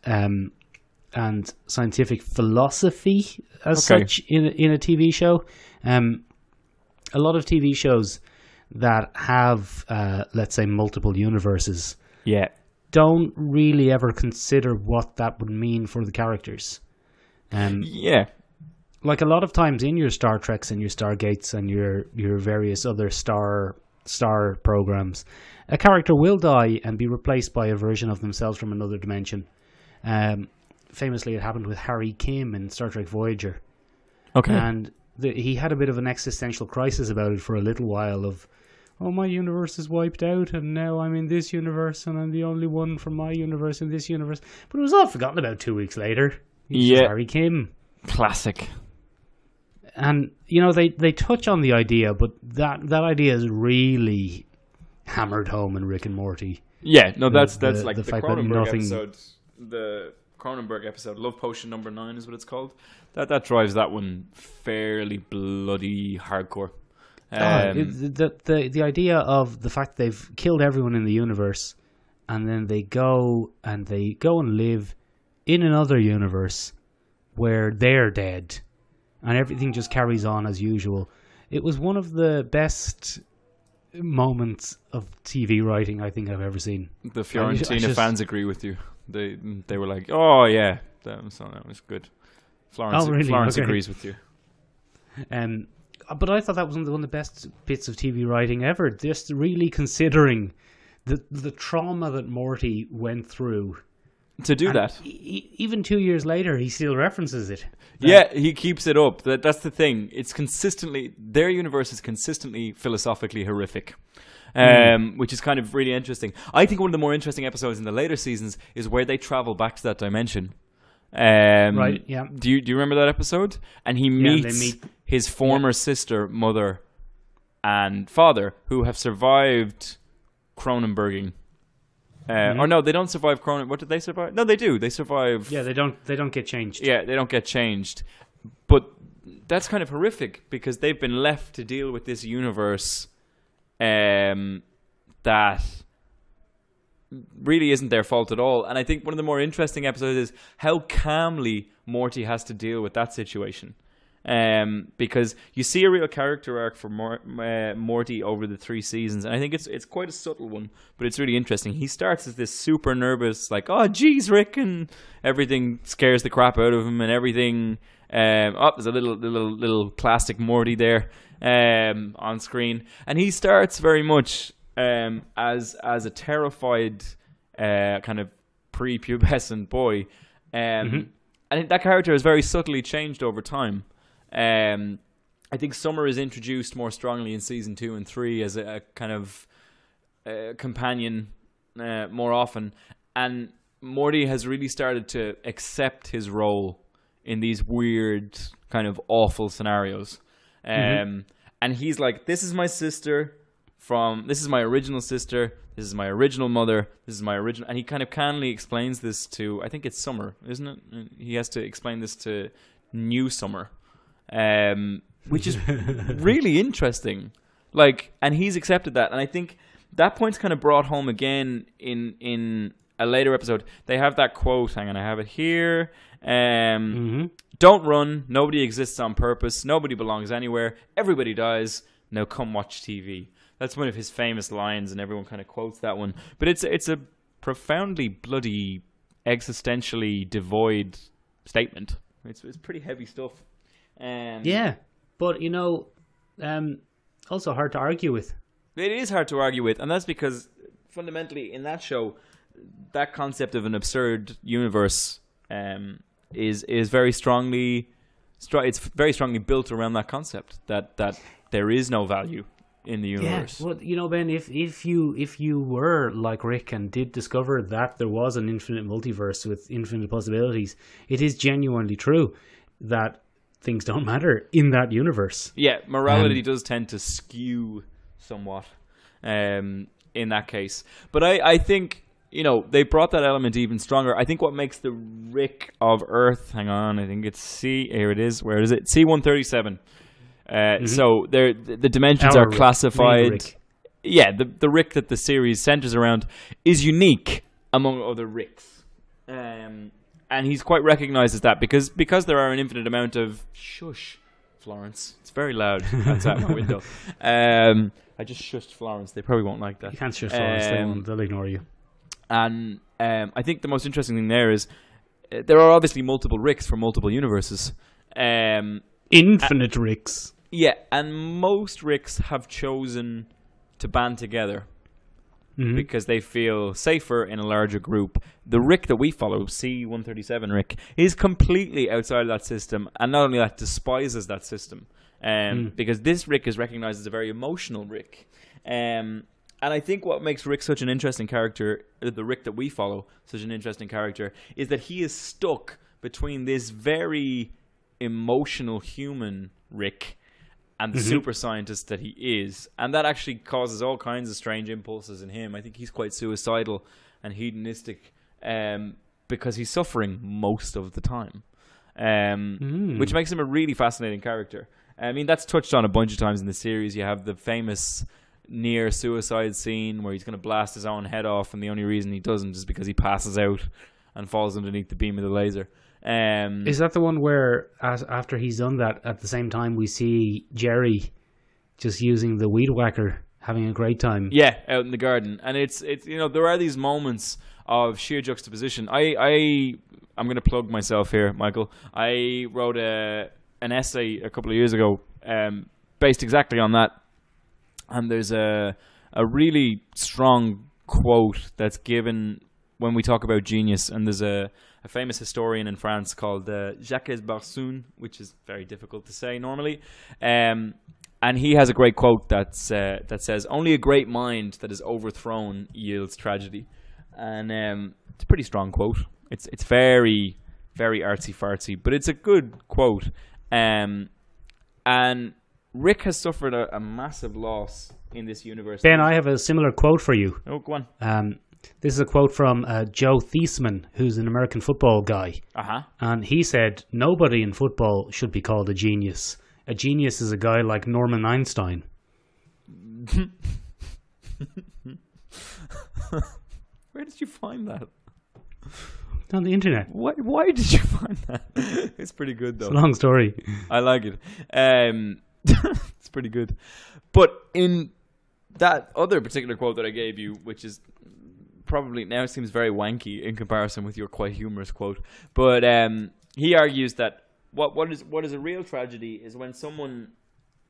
scientific philosophy as such in a TV show. A lot of TV shows that have, let's say, multiple universes, don't really ever consider what that would mean for the characters. like a lot of times in your Star Treks and your Stargates and your various other star programs, a character will die and be replaced by a version of themselves from another dimension. Famously, it happened with Harry Kim in Star Trek Voyager. Okay. And he had a bit of an existential crisis about it for a little while of, oh, my universe is wiped out and now I'm in this universe and I'm the only one from my universe in this universe. But it was all forgotten about 2 weeks later. He's Harry Kim. Classic. And, you know, they touch on the idea, but that idea is really hammered home in Rick and Morty. Yeah, no, that's like the Cronenberg episode. The Cronenberg episode, Love Potion number 9 is what it's called. That drives that one fairly bloody hardcore. The idea of the fact they've killed everyone in the universe, and then they go and live in another universe where they're dead, and everything just carries on as usual. It was one of the best moments of TV writing I think I've ever seen. The Fiorentina fans agree with you. They were like, oh yeah, that was good. Florence agrees with you. But I thought that was one of the best bits of TV writing ever. Just really considering the trauma that Morty went through. To do that. Even 2 years later, he still references it. Yeah, he keeps it up. That's the thing. It's consistently, their universe is consistently philosophically horrific. Which is kind of really interesting. I think one of the more interesting episodes in the later seasons is where they travel back to that dimension. Right, yeah. Do you remember that episode? And he meets his former sister, mother, and father, who have survived Cronenberging. Or no, they don't survive Cronen. What did they survive? No, they do. They survive. Yeah, they don't get changed. Yeah, they don't get changed. But that's kind of horrific because they've been left to deal with this universe that really isn't their fault at all. And I think one of the more interesting episodes is how calmly Morty has to deal with that situation. Because you see a real character arc for Morty over the 3 seasons, and I think it's quite a subtle one, but it's really interesting. He starts as this super nervous, like, oh geez, Rick, and everything scares the crap out of him, and everything. There's a little plastic Morty there on screen, and he starts very much as a terrified kind of prepubescent boy, and that character has very subtly changed over time. I think Summer is introduced more strongly in season 2 and 3 as a kind of companion more often, and Morty has really started to accept his role in these weird kind of awful scenarios. And he's like, this is my sister this is my original sister, this is my original mother, this is my original, and he kind of cannily explains this to, I think it's Summer, isn't it? He has to explain this to new Summer. Which is really interesting. Like, and he's accepted that, and I think that point's kind of brought home again in a later episode. They have that quote. Hang on, I have it here. Don't run. Nobody exists on purpose. Nobody belongs anywhere. Everybody dies. Now come watch TV. That's one of his famous lines, and everyone kind of quotes that one. But it's a profoundly bloody, existentially devoid statement. It's pretty heavy stuff. Yeah, but you know, also hard to argue with. It is hard to argue with, and that's because fundamentally in that show, that concept of an absurd universe is very strongly it's very strongly built around that concept that there is no value in the universe. Yeah, well, you know, Ben, if you were like Rick and did discover that there was an infinite multiverse with infinite possibilities, it is genuinely true that things don't matter in that universe. Yeah, morality does tend to skew somewhat in that case. But I think, you know, they brought that element even stronger. I think what makes the Rick of Earth, hang on, I think it's here it is. Where is it? C-137. So the dimensions are classified. Yeah, the Rick that the series centers around is unique among other Ricks. And he's quite recognized as that because there are an infinite amount of shush, Florence. It's very loud outside my window. I just shushed Florence. They probably won't like that. You can't shush Florence. They'll ignore you. And I think the most interesting thing there is there are obviously multiple Ricks from multiple universes. Infinite Ricks. Yeah, and most Ricks have chosen to band together because they feel safer in a larger group. The Rick that we follow, C-137 Rick, is completely outside of that system, and not only that, despises that system. Because this Rick is recognized as a very emotional Rick. And I think what makes Rick such an interesting character, the Rick that we follow, such an interesting character, is that he is stuck between this very emotional human Rick and the super scientist that he is. And that actually causes all kinds of strange impulses in him. I think he's quite suicidal and hedonistic because he's suffering most of the time, which makes him a really fascinating character. I mean, that's touched on a bunch of times in the series. You have the famous near suicide scene where he's going to blast his own head off, and the only reason he doesn't is because he passes out and falls underneath the beam of the laser. Is that the one where after he's done that, at the same time we see Jerry just using the weed whacker, having a great time? Yeah, out in the garden. And it's there are these moments of sheer juxtaposition. I'm going to plug myself here, Michael. I wrote an essay a couple of years ago based exactly on that. And there's a really strong quote that's given when we talk about genius. And there's a famous historian in France called Jacques Barsoun, which is very difficult to say normally. And he has a great quote that says, "Only a great mind that is overthrown yields tragedy." And it's a pretty strong quote. It's very, very artsy-fartsy, but it's a good quote. And Rick has suffered a massive loss in this universe. Ben, I have a similar quote for you. Oh, go on. This is a quote from Joe Theismann, who's an American football guy. And he said, "Nobody in football should be called a genius. A genius is a guy like Norman Einstein." Where did you find that? On the internet. Why did you find that? It's pretty good, though. It's a long story. I like it. It's pretty good. But in that other particular quote that I gave you, which is probably now seems very wanky in comparison with your quite humorous quote, but he argues that what is a real tragedy is when someone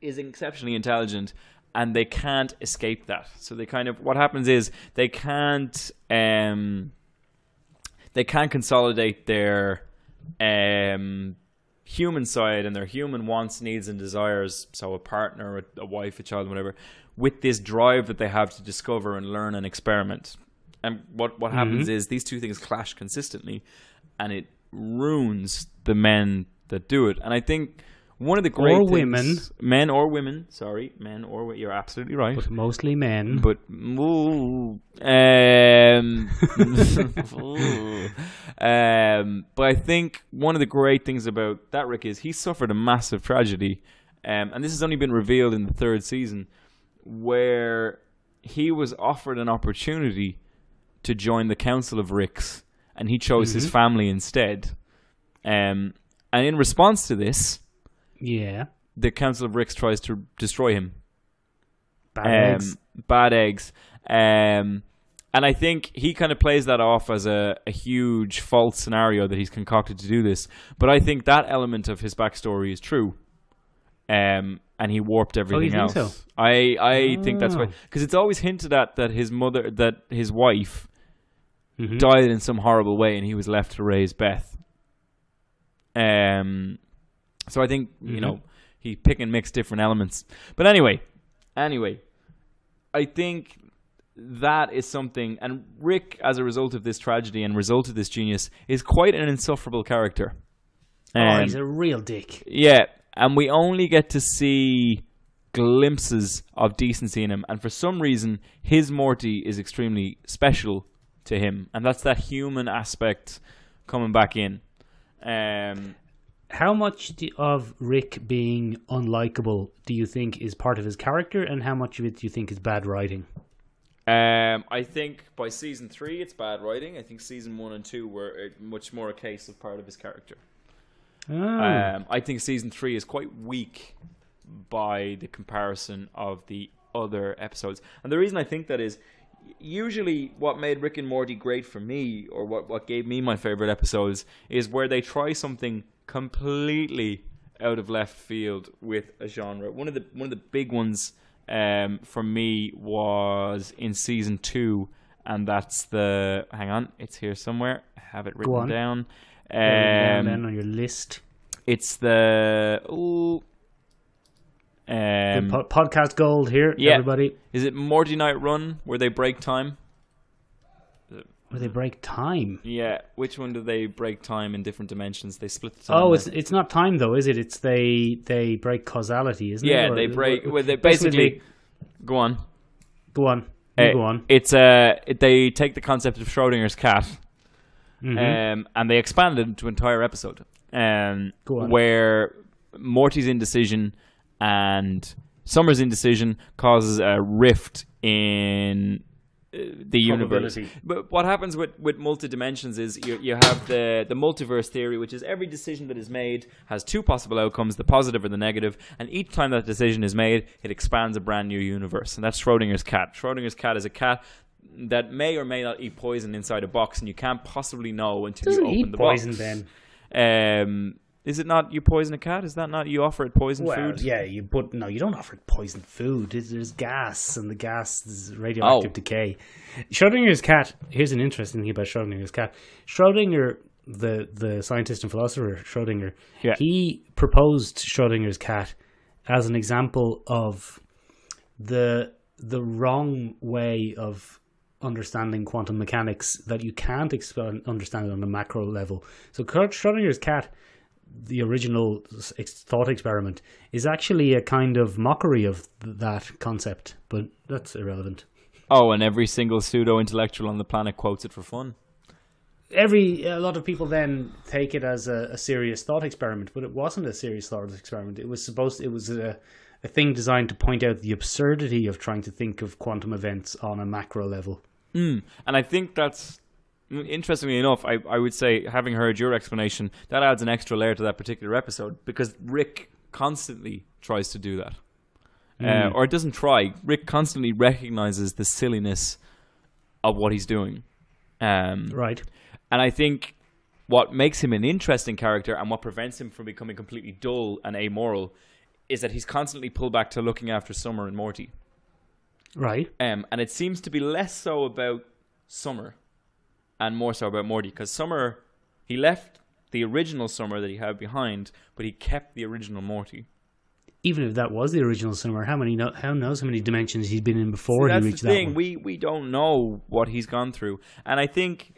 is exceptionally intelligent and they can't escape that. So they kind of, what happens is they can't consolidate their human side and their human wants, needs, and desires, so a partner, a wife, a child, whatever, with this drive that they have to discover and learn and experiment. And what happens is these two things clash consistently, and it ruins the men that do it. And I think one of the great things, men or women, you're absolutely right. But mostly men. But but I think one of the great things about that Rick is he suffered a massive tragedy, and this has only been revealed in the third season, where he was offered an opportunity to join the Council of Ricks, and he chose his family instead. And in response to this, the Council of Ricks tries to destroy him. Bad eggs. And I think he kind of plays that off as a huge false scenario that he's concocted to do this. But I think that element of his backstory is true. And he warped everything else. So? I think that's why, because it's always hinted at that his wife died in some horrible way, and he was left to raise Beth. So I think he pick and mix different elements. But anyway, I think that is something. And Rick, as a result of this tragedy and result of this genius, is quite an insufferable character. He's a real dick. Yeah. And we only get to see glimpses of decency in him. And for some reason, his Morty is extremely special to him. And that's that human aspect coming back in. How much of Rick being unlikable do you think is part of his character, and how much of it do you think is bad writing? I think by season 3 it's bad writing. I think season 1 and 2 were much more a case of part of his character. I think season 3 is quite weak by the comparison of the other episodes. And the reason I think that is, usually what made Rick and Morty great for me, or what gave me my favorite episodes, is where they try something completely out of left field with a genre. One of the big ones for me was in season 2, and that's hang on, it's here somewhere. I have it written down. Down on your list. It's the podcast gold here, everybody. Is it Morty Night Run where they break time? Where they break time? Yeah. Which one do they break time in different dimensions? They split the time. Oh, it's not time though, is it? It's they break causality, isn't it? Yeah, they break. Well, they basically go on. Go on. Go on. It's they take the concept of Schrodinger's cat, Mm-hmm. and they expand it into an entire episode, Go on. where Morty's indecision and Summer's indecision causes a rift in the universe. But what happens with multi-dimensions is you have the multiverse theory, which is every decision that is made has two possible outcomes, the positive or the negative, and each time that decision is made, it expands a brand new universe. And that's Schrodinger's cat. Schrodinger's cat is a cat that may or may not eat poison inside a box, and you can't possibly know until you open the box. Doesn't eat poison, Ben. Is it not you poison a cat? Is that not you offer it poison food? Yeah, but no, you don't offer it poison food. There's gas, and the gas is radioactive decay. Schrodinger's cat, here's an interesting thing about Schrodinger's cat. Schrodinger, the scientist and philosopher Schrodinger, he proposed Schrodinger's cat as an example of the wrong way of understanding quantum mechanics, that you can't understand it on a macro level. So Schrodinger's cat, the original thought experiment, is actually a kind of mockery of that concept, but that's irrelevant. Oh, and every single pseudo-intellectual on the planet quotes it for fun. A lot of people then take it as a serious thought experiment, but it wasn't a serious thought experiment. It was a thing designed to point out the absurdity of trying to think of quantum events on a macro level. And I think that's, interestingly enough, I would say, having heard your explanation, that adds an extra layer to that particular episode, because Rick constantly tries to do that. Or it doesn't try. Rick constantly recognizes the silliness of what he's doing. Right. And I think what makes him an interesting character and what prevents him from becoming completely dull and amoral is that he's constantly pulled back to looking after Summer and Morty. Right. And it seems to be less so about Summer and more so about Morty, because Summer, he left the original Summer that he had behind, but he kept the original Morty. Even if that was the original Summer, how knows how many dimensions he'd been in before he reached that one? We don't know what he's gone through. And I think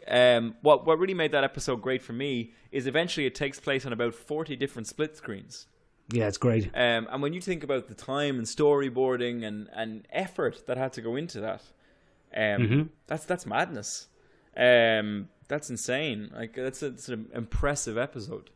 what really made that episode great for me is eventually it takes place on about 40 different split screens. Yeah, it's great. And when you think about the time and storyboarding and effort that had to go into that, that's madness. That's insane. Like that's an impressive episode.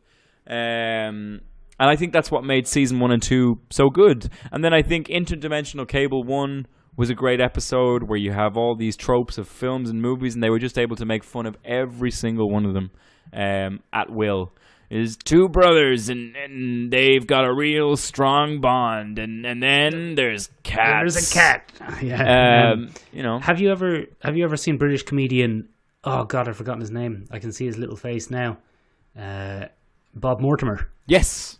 And I think that's what made season 1 and 2 so good. And then I think Interdimensional Cable 1 was a great episode where you have all these tropes of films and movies, and they were just able to make fun of every single one of them at will. Is two brothers and they've got a real strong bond, and then there's cats. There's a cat. Yeah. You know. Have you ever seen British comedian? Oh God, I've forgotten his name. I can see his little face now. Bob Mortimer. Yes.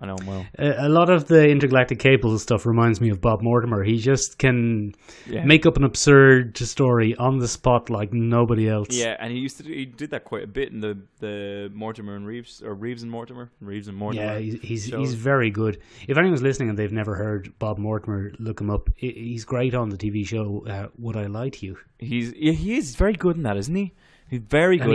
I know him well. A lot of the intergalactic cable stuff reminds me of Bob Mortimer. He just can make up an absurd story on the spot like nobody else. Yeah, and he did that quite a bit in the Mortimer and Reeves, or Reeves and Mortimer. Yeah, he's very good. If anyone's listening and they've never heard Bob Mortimer, look him up. He's great on the TV show Would I Lie to You? He is very good in that, isn't he? He's very good. And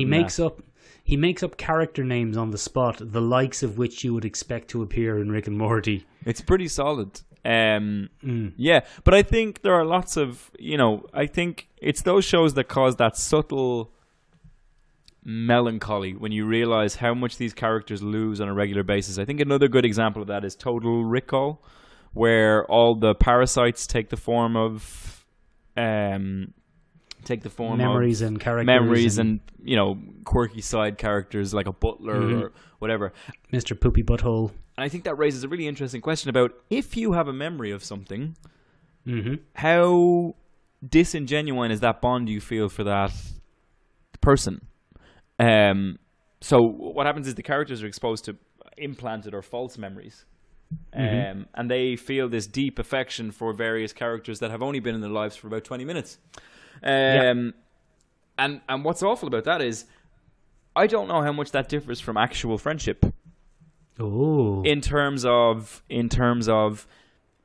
he makes up character names on the spot, the likes of which you would expect to appear in Rick and Morty. It's pretty solid. Yeah, but I think there are lots of, I think it's those shows that cause that subtle melancholy when you realize how much these characters lose on a regular basis. I think another good example of that is Total Recall, where all the parasites take the form of memories and characters, and quirky side characters like a butler or whatever, Mr. Poopy Butthole. And I think that raises a really interesting question about if you have a memory of something, how disingenuine is that bond you feel for that person? So what happens is the characters are exposed to implanted or false memories. And they feel this deep affection for various characters that have only been in their lives for about 20 minutes. And what's awful about that is I don't know how much that differs from actual friendship. Oh. In terms of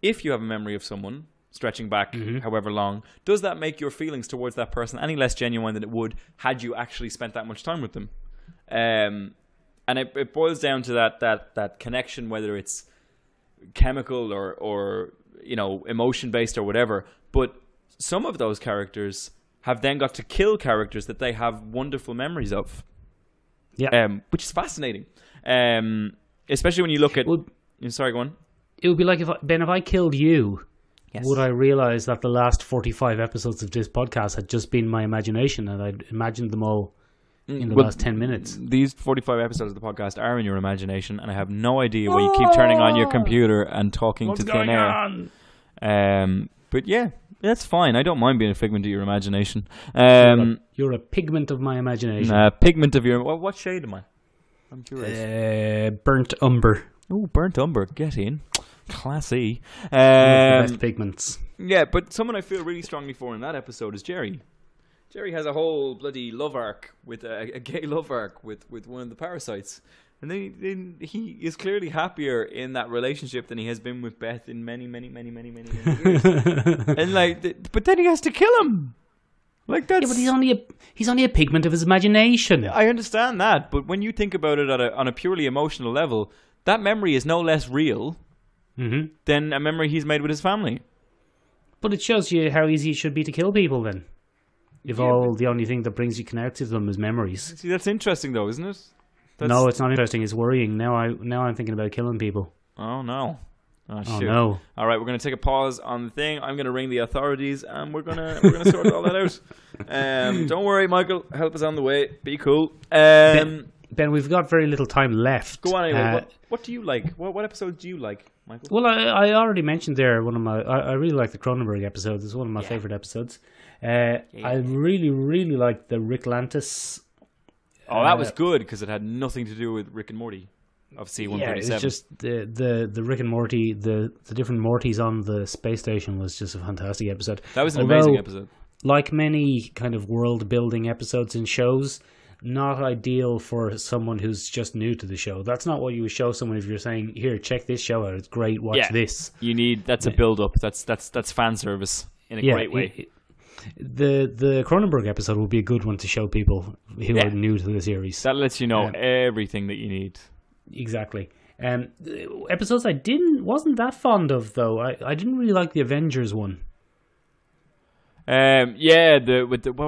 if you have a memory of someone stretching back however long, does that make your feelings towards that person any less genuine than it would had you actually spent that much time with them? And it boils down to that connection, whether it's chemical or emotion based or whatever. But some of those characters have then got to kill characters that they have wonderful memories of. Yeah, which is fascinating. Especially when you look at. Sorry, go on. It would be like if I killed you. Yes. Would I realize that the last 45 episodes of this podcast had just been my imagination and I'd imagined them all in the last 10 minutes? These 45 episodes of the podcast are in your imagination, and I have no idea why you keep turning on your computer and talking to thin air. But yeah, that's fine. I don't mind being a figment of your imagination. You're a pigment of my imagination. Pigment of your... What shade am I? I'm curious. Burnt umber. Oh, burnt umber. Get in. Classy. The best pigments. Yeah, but someone I feel really strongly for in that episode is Jerry. Jerry has a whole bloody love arc with a gay love arc with one of the parasites, and then he is clearly happier in that relationship than he has been with Beth in many years. And but then he has to kill him. Like that's... Yeah, but he's only a pigment of his imagination. I understand that, but when you think about it on a purely emotional level, that memory is no less real than a memory he's made with his family. But it shows you how easy it should be to kill people then. If the only thing that brings you connected to them is memories. See, that's interesting though, isn't it? No, it's not interesting. It's worrying. Now I'm thinking about killing people. Oh no. Oh, shoot. No. All right, we're going to take a pause on the thing. I'm going to ring the authorities, and we're going to sort all that out. Don't worry, Michael. Help is on the way. Be cool. Ben, we've got very little time left. Go on anyway. What do you like? What episodes do you like, Michael? Well, I already mentioned there I really like the Cronenberg episode. It's one of my favorite episodes. I really, really like the Rick Lantis. Oh, that was good because it had nothing to do with Rick and Morty. Of C-137. Yeah, it's just the Rick and Morty, the different Mortys on the space station was just a fantastic episode. That was an amazing episode. Like many kind of world-building episodes in shows, not ideal for someone who's just new to the show. That's not what you would show someone if you're saying, here, check this show out. It's great, watch this. That's a build-up. That's fan service in a great way. The Cronenberg episode would be a good one to show people who are new to the series. That lets you know everything that you need. Exactly. Episodes I wasn't that fond of though. I didn't really like the Avengers one. What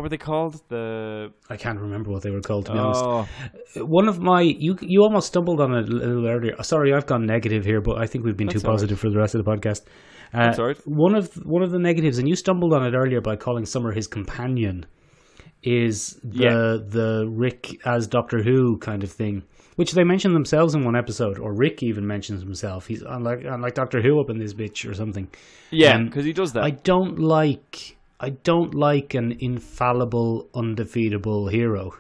were they called? I can't remember what they were called, to be honest. One of my you almost stumbled on it a little earlier. Sorry, I've gone negative here, but I think we've been too positive for the rest of the podcast. That's all right. One of the negatives, and you stumbled on it earlier by calling Summer his companion, is the Rick as Doctor Who kind of thing. Which they mention themselves in one episode, or Rick even mentions himself. He's unlike Doctor Who up in this bitch or something. Yeah, because he does that. I don't like an infallible, undefeatable hero.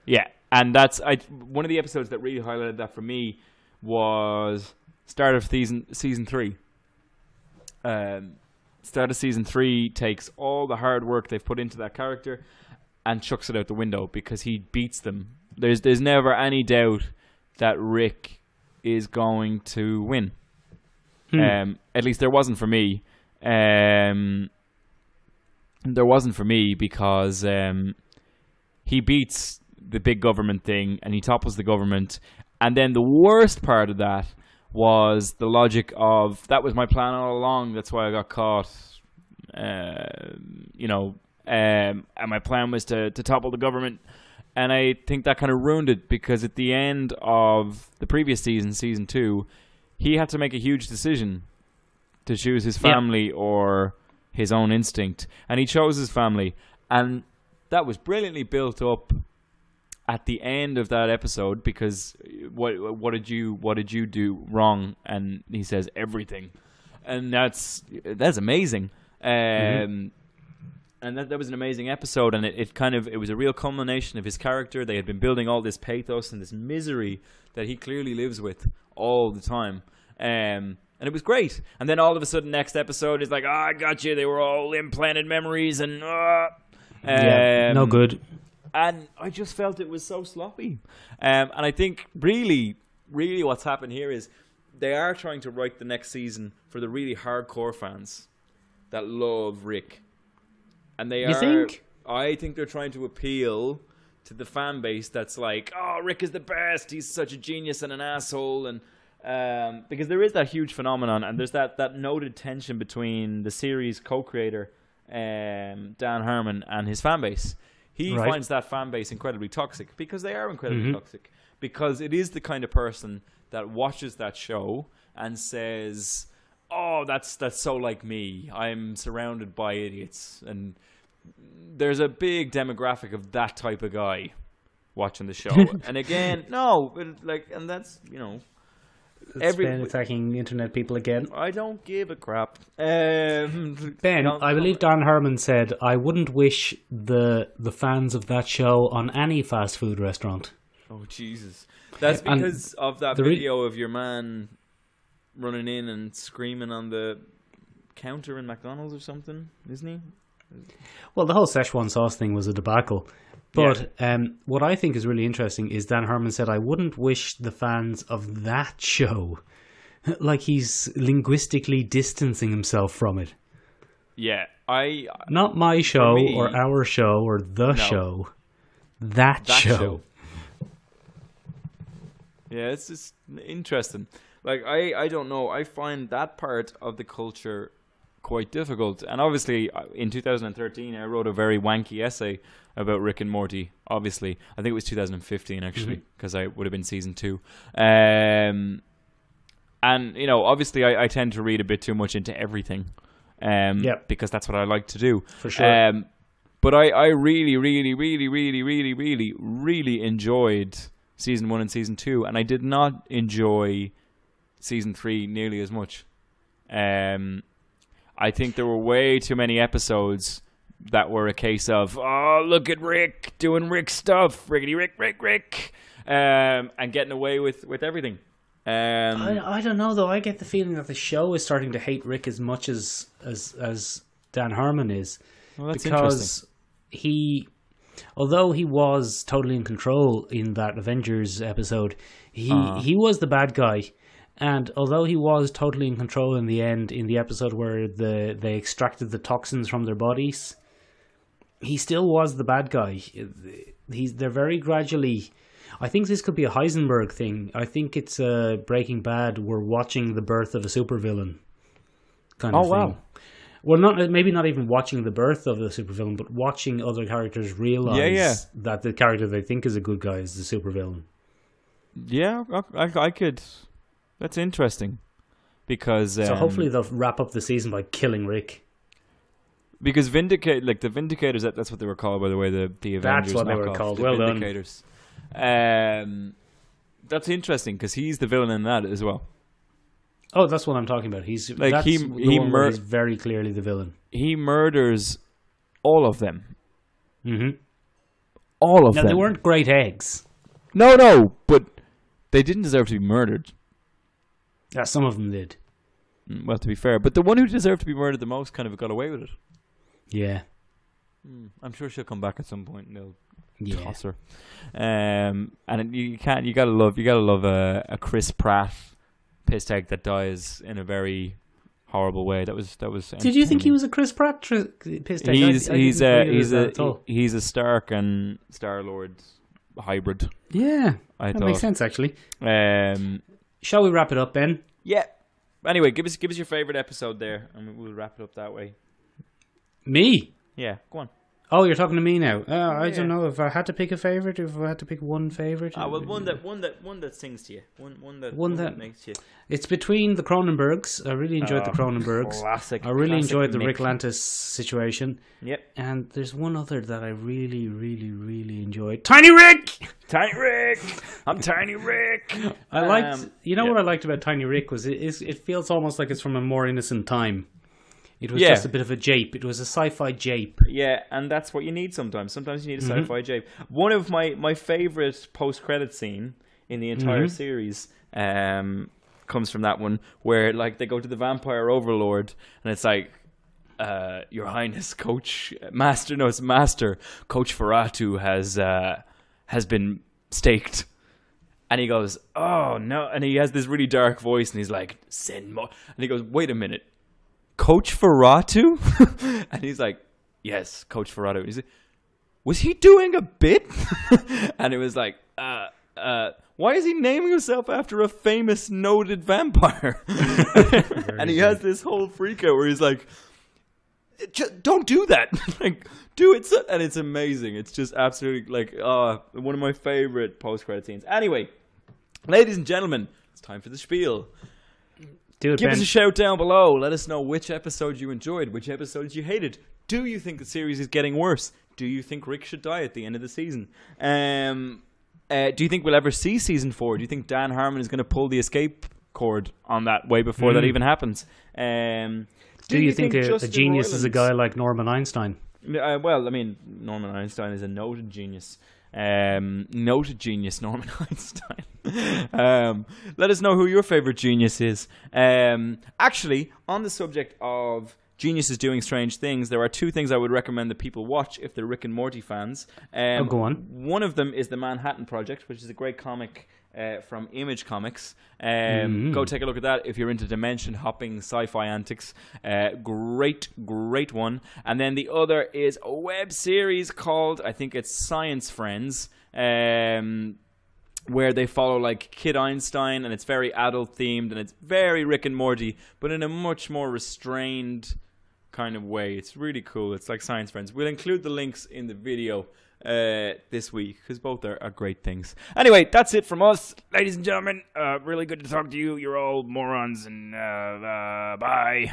Yeah, and that's one of the episodes that really highlighted that for me was start of season 3. Start of season 3 takes all the hard work they've put into that character and chucks it out the window because he beats them. There's never any doubt that Rick is going to win. At least there wasn't for me. There wasn't for me because he beats the big government thing and he topples the government. And then the worst part of that was the logic of, that was my plan all along, that's why I got caught. And my plan was to topple the government. And I think that kind of ruined it because at the end of the previous season 2, he had to make a huge decision to choose his family or his own instinct. And he chose his family. And that was brilliantly built up at the end of that episode because what did you do wrong? And he says everything. And that's amazing. And that was an amazing episode, and it was a real culmination of his character. They had been building all this pathos and this misery that he clearly lives with all the time. And it was great. And then all of a sudden, next episode is like, I got you. They were all implanted memories, and no good. And I just felt it was so sloppy. And I think really, really what's happened here is they are trying to write the next season for the really hardcore fans that love Rick. And they I think they're trying to appeal to the fan base that's like, oh, Rick is the best. He's such a genius and an asshole. And because there is that huge phenomenon, and there's that noted tension between the series co-creator, Dan Harmon, and his fan base. He finds that fan base incredibly toxic because they are incredibly toxic. Because it is the kind of person that watches that show and says, oh, that's so like me. I'm surrounded by idiots. And there's a big demographic of that type of guy watching the show. And again, and that's, Ben attacking internet people again. I don't give a crap. Ben, I believe Dan Harmon said, I wouldn't wish the fans of that show on any fast food restaurant. Oh, Jesus. That's because of that video of your man running in and screaming on the counter in McDonald's or something, isn't he? Well, the whole Szechuan sauce thing was a debacle. But what I think is really interesting is Dan Harmon said, I wouldn't wish the fans of that show, like he's linguistically distancing himself from it. Yeah, not my show or our show or the show. That show. Yeah, it's just interesting. Like, I don't know. I find that part of the culture quite difficult. And obviously, in 2013, I wrote a very wanky essay about Rick and Morty. Obviously, I think it was 2015 actually, because I would have been season 2. And obviously, I tend to read a bit too much into everything, because that's what I like to do. For sure. But I really, really, really, really, really, really, really enjoyed season 1 and season 2, and I did not enjoy season 3 nearly as much. I think there were way too many episodes that were a case of, oh, look at Rick doing Rick stuff, Rickety Rick, and getting away with everything. I don't know though. I get the feeling that the show is starting to hate Rick as much as Dan Harmon is, that's because although he was totally in control in that Avengers episode, he was the bad guy. And although he was totally in control in the end, in the episode where they extracted the toxins from their bodies, he still was the bad guy. They're very gradually... I think this could be a Heisenberg thing. I think it's Breaking Bad. We're watching the birth of a supervillain kind of thing. Wow. Well, maybe not even watching the birth of the supervillain, but watching other characters realize that the character they think is a good guy is the supervillain. Yeah, I could... That's interesting, because so hopefully they'll wrap up the season by killing Rick. Because the Vindicators, that's what they were called, by the way. The Avengers. That's what they were called. Well done. Vindicators. That's interesting because he's the villain in that as well. Oh, that's what I'm talking about. He's like he's very clearly the villain. He murders all of them. Mm-hmm. All of them. Now they weren't great eggs. No, but they didn't deserve to be murdered. Yeah, some of them did. Well, to be fair. But the one who deserved to be murdered the most kind of got away with it. Yeah. I'm sure she'll come back at some point and they'll toss her. And you gotta love a Chris Pratt piss take that dies in a very horrible way. That was. Did you think he was a Chris Pratt piss take? He's a Stark and Star-Lord hybrid. Yeah, that makes sense actually. Shall we wrap it up, Ben? Yeah. Anyway, give us your favorite episode there, and we'll wrap it up that way. Me? Yeah, go on. Oh, you're talking to me now. I don't know if I had to pick a favorite. If I had to pick one favorite. Well, one that sings to you. One that makes you. It's between the Cronenbergs. I really enjoyed the Cronenbergs. Classic. I really enjoyed the Rick Lantis situation. Yep. And there's one other that I really, really, really enjoyed. Tiny Rick. Tiny Rick. I'm Tiny Rick. I liked. What I liked about Tiny Rick was it feels almost like it's from a more innocent time. It was just a bit of a jape. It was a sci-fi jape. Yeah, and that's what you need sometimes. Sometimes you need a sci-fi jape. One of my favorite post-credit scene in the entire series comes from that one, where like they go to the vampire overlord, and it's like, Your Highness, Master Coach Ferratu has been staked. And he goes, oh no, and he has this really dark voice, and he's like, send more. And he goes, wait a minute, Coach Ferratu? And he's like, yes, Coach Ferratu. And he's like, was he doing a bit? And it was like, why is he naming himself after a famous noted vampire? And he has this whole freak out where he's like, don't do that. Like, do it. And it's amazing. It's just absolutely like, one of my favorite post-credit scenes. Anyway, ladies and gentlemen, it's time for the spiel. Give us a shout down below. Let us know which episodes you enjoyed, which episodes you hated. Do you think the series is getting worse? Do you think Rick should die at the end of the season? Do you think we'll ever see season 4? Do you think Dan Harmon is going to pull the escape cord on that way before that even happens? Do you think a genius is a guy like Norman Einstein? Well, I mean, Norman Einstein is a noted genius. Norman Einstein. Let us know who your favorite genius is. Actually, on the subject of geniuses doing strange things, there are 2 things I would recommend that people watch if they're Rick and Morty fans. Go on. One of them is The Manhattan Project, which is a great comic from Image Comics. Go take a look at that if you're into dimension hopping sci-fi antics. Great one. And then the other is a web series called, I think it's Science Friends, where they follow like Kid Einstein, and it's very adult themed, and it's very Rick and Morty, but in a much more restrained kind of way. It's really cool. It's like Science Friends. We'll include the links in the video this week, because both are great things. Anyway, that's it from us, ladies and gentlemen. Really good to talk to you. You're all morons, and bye.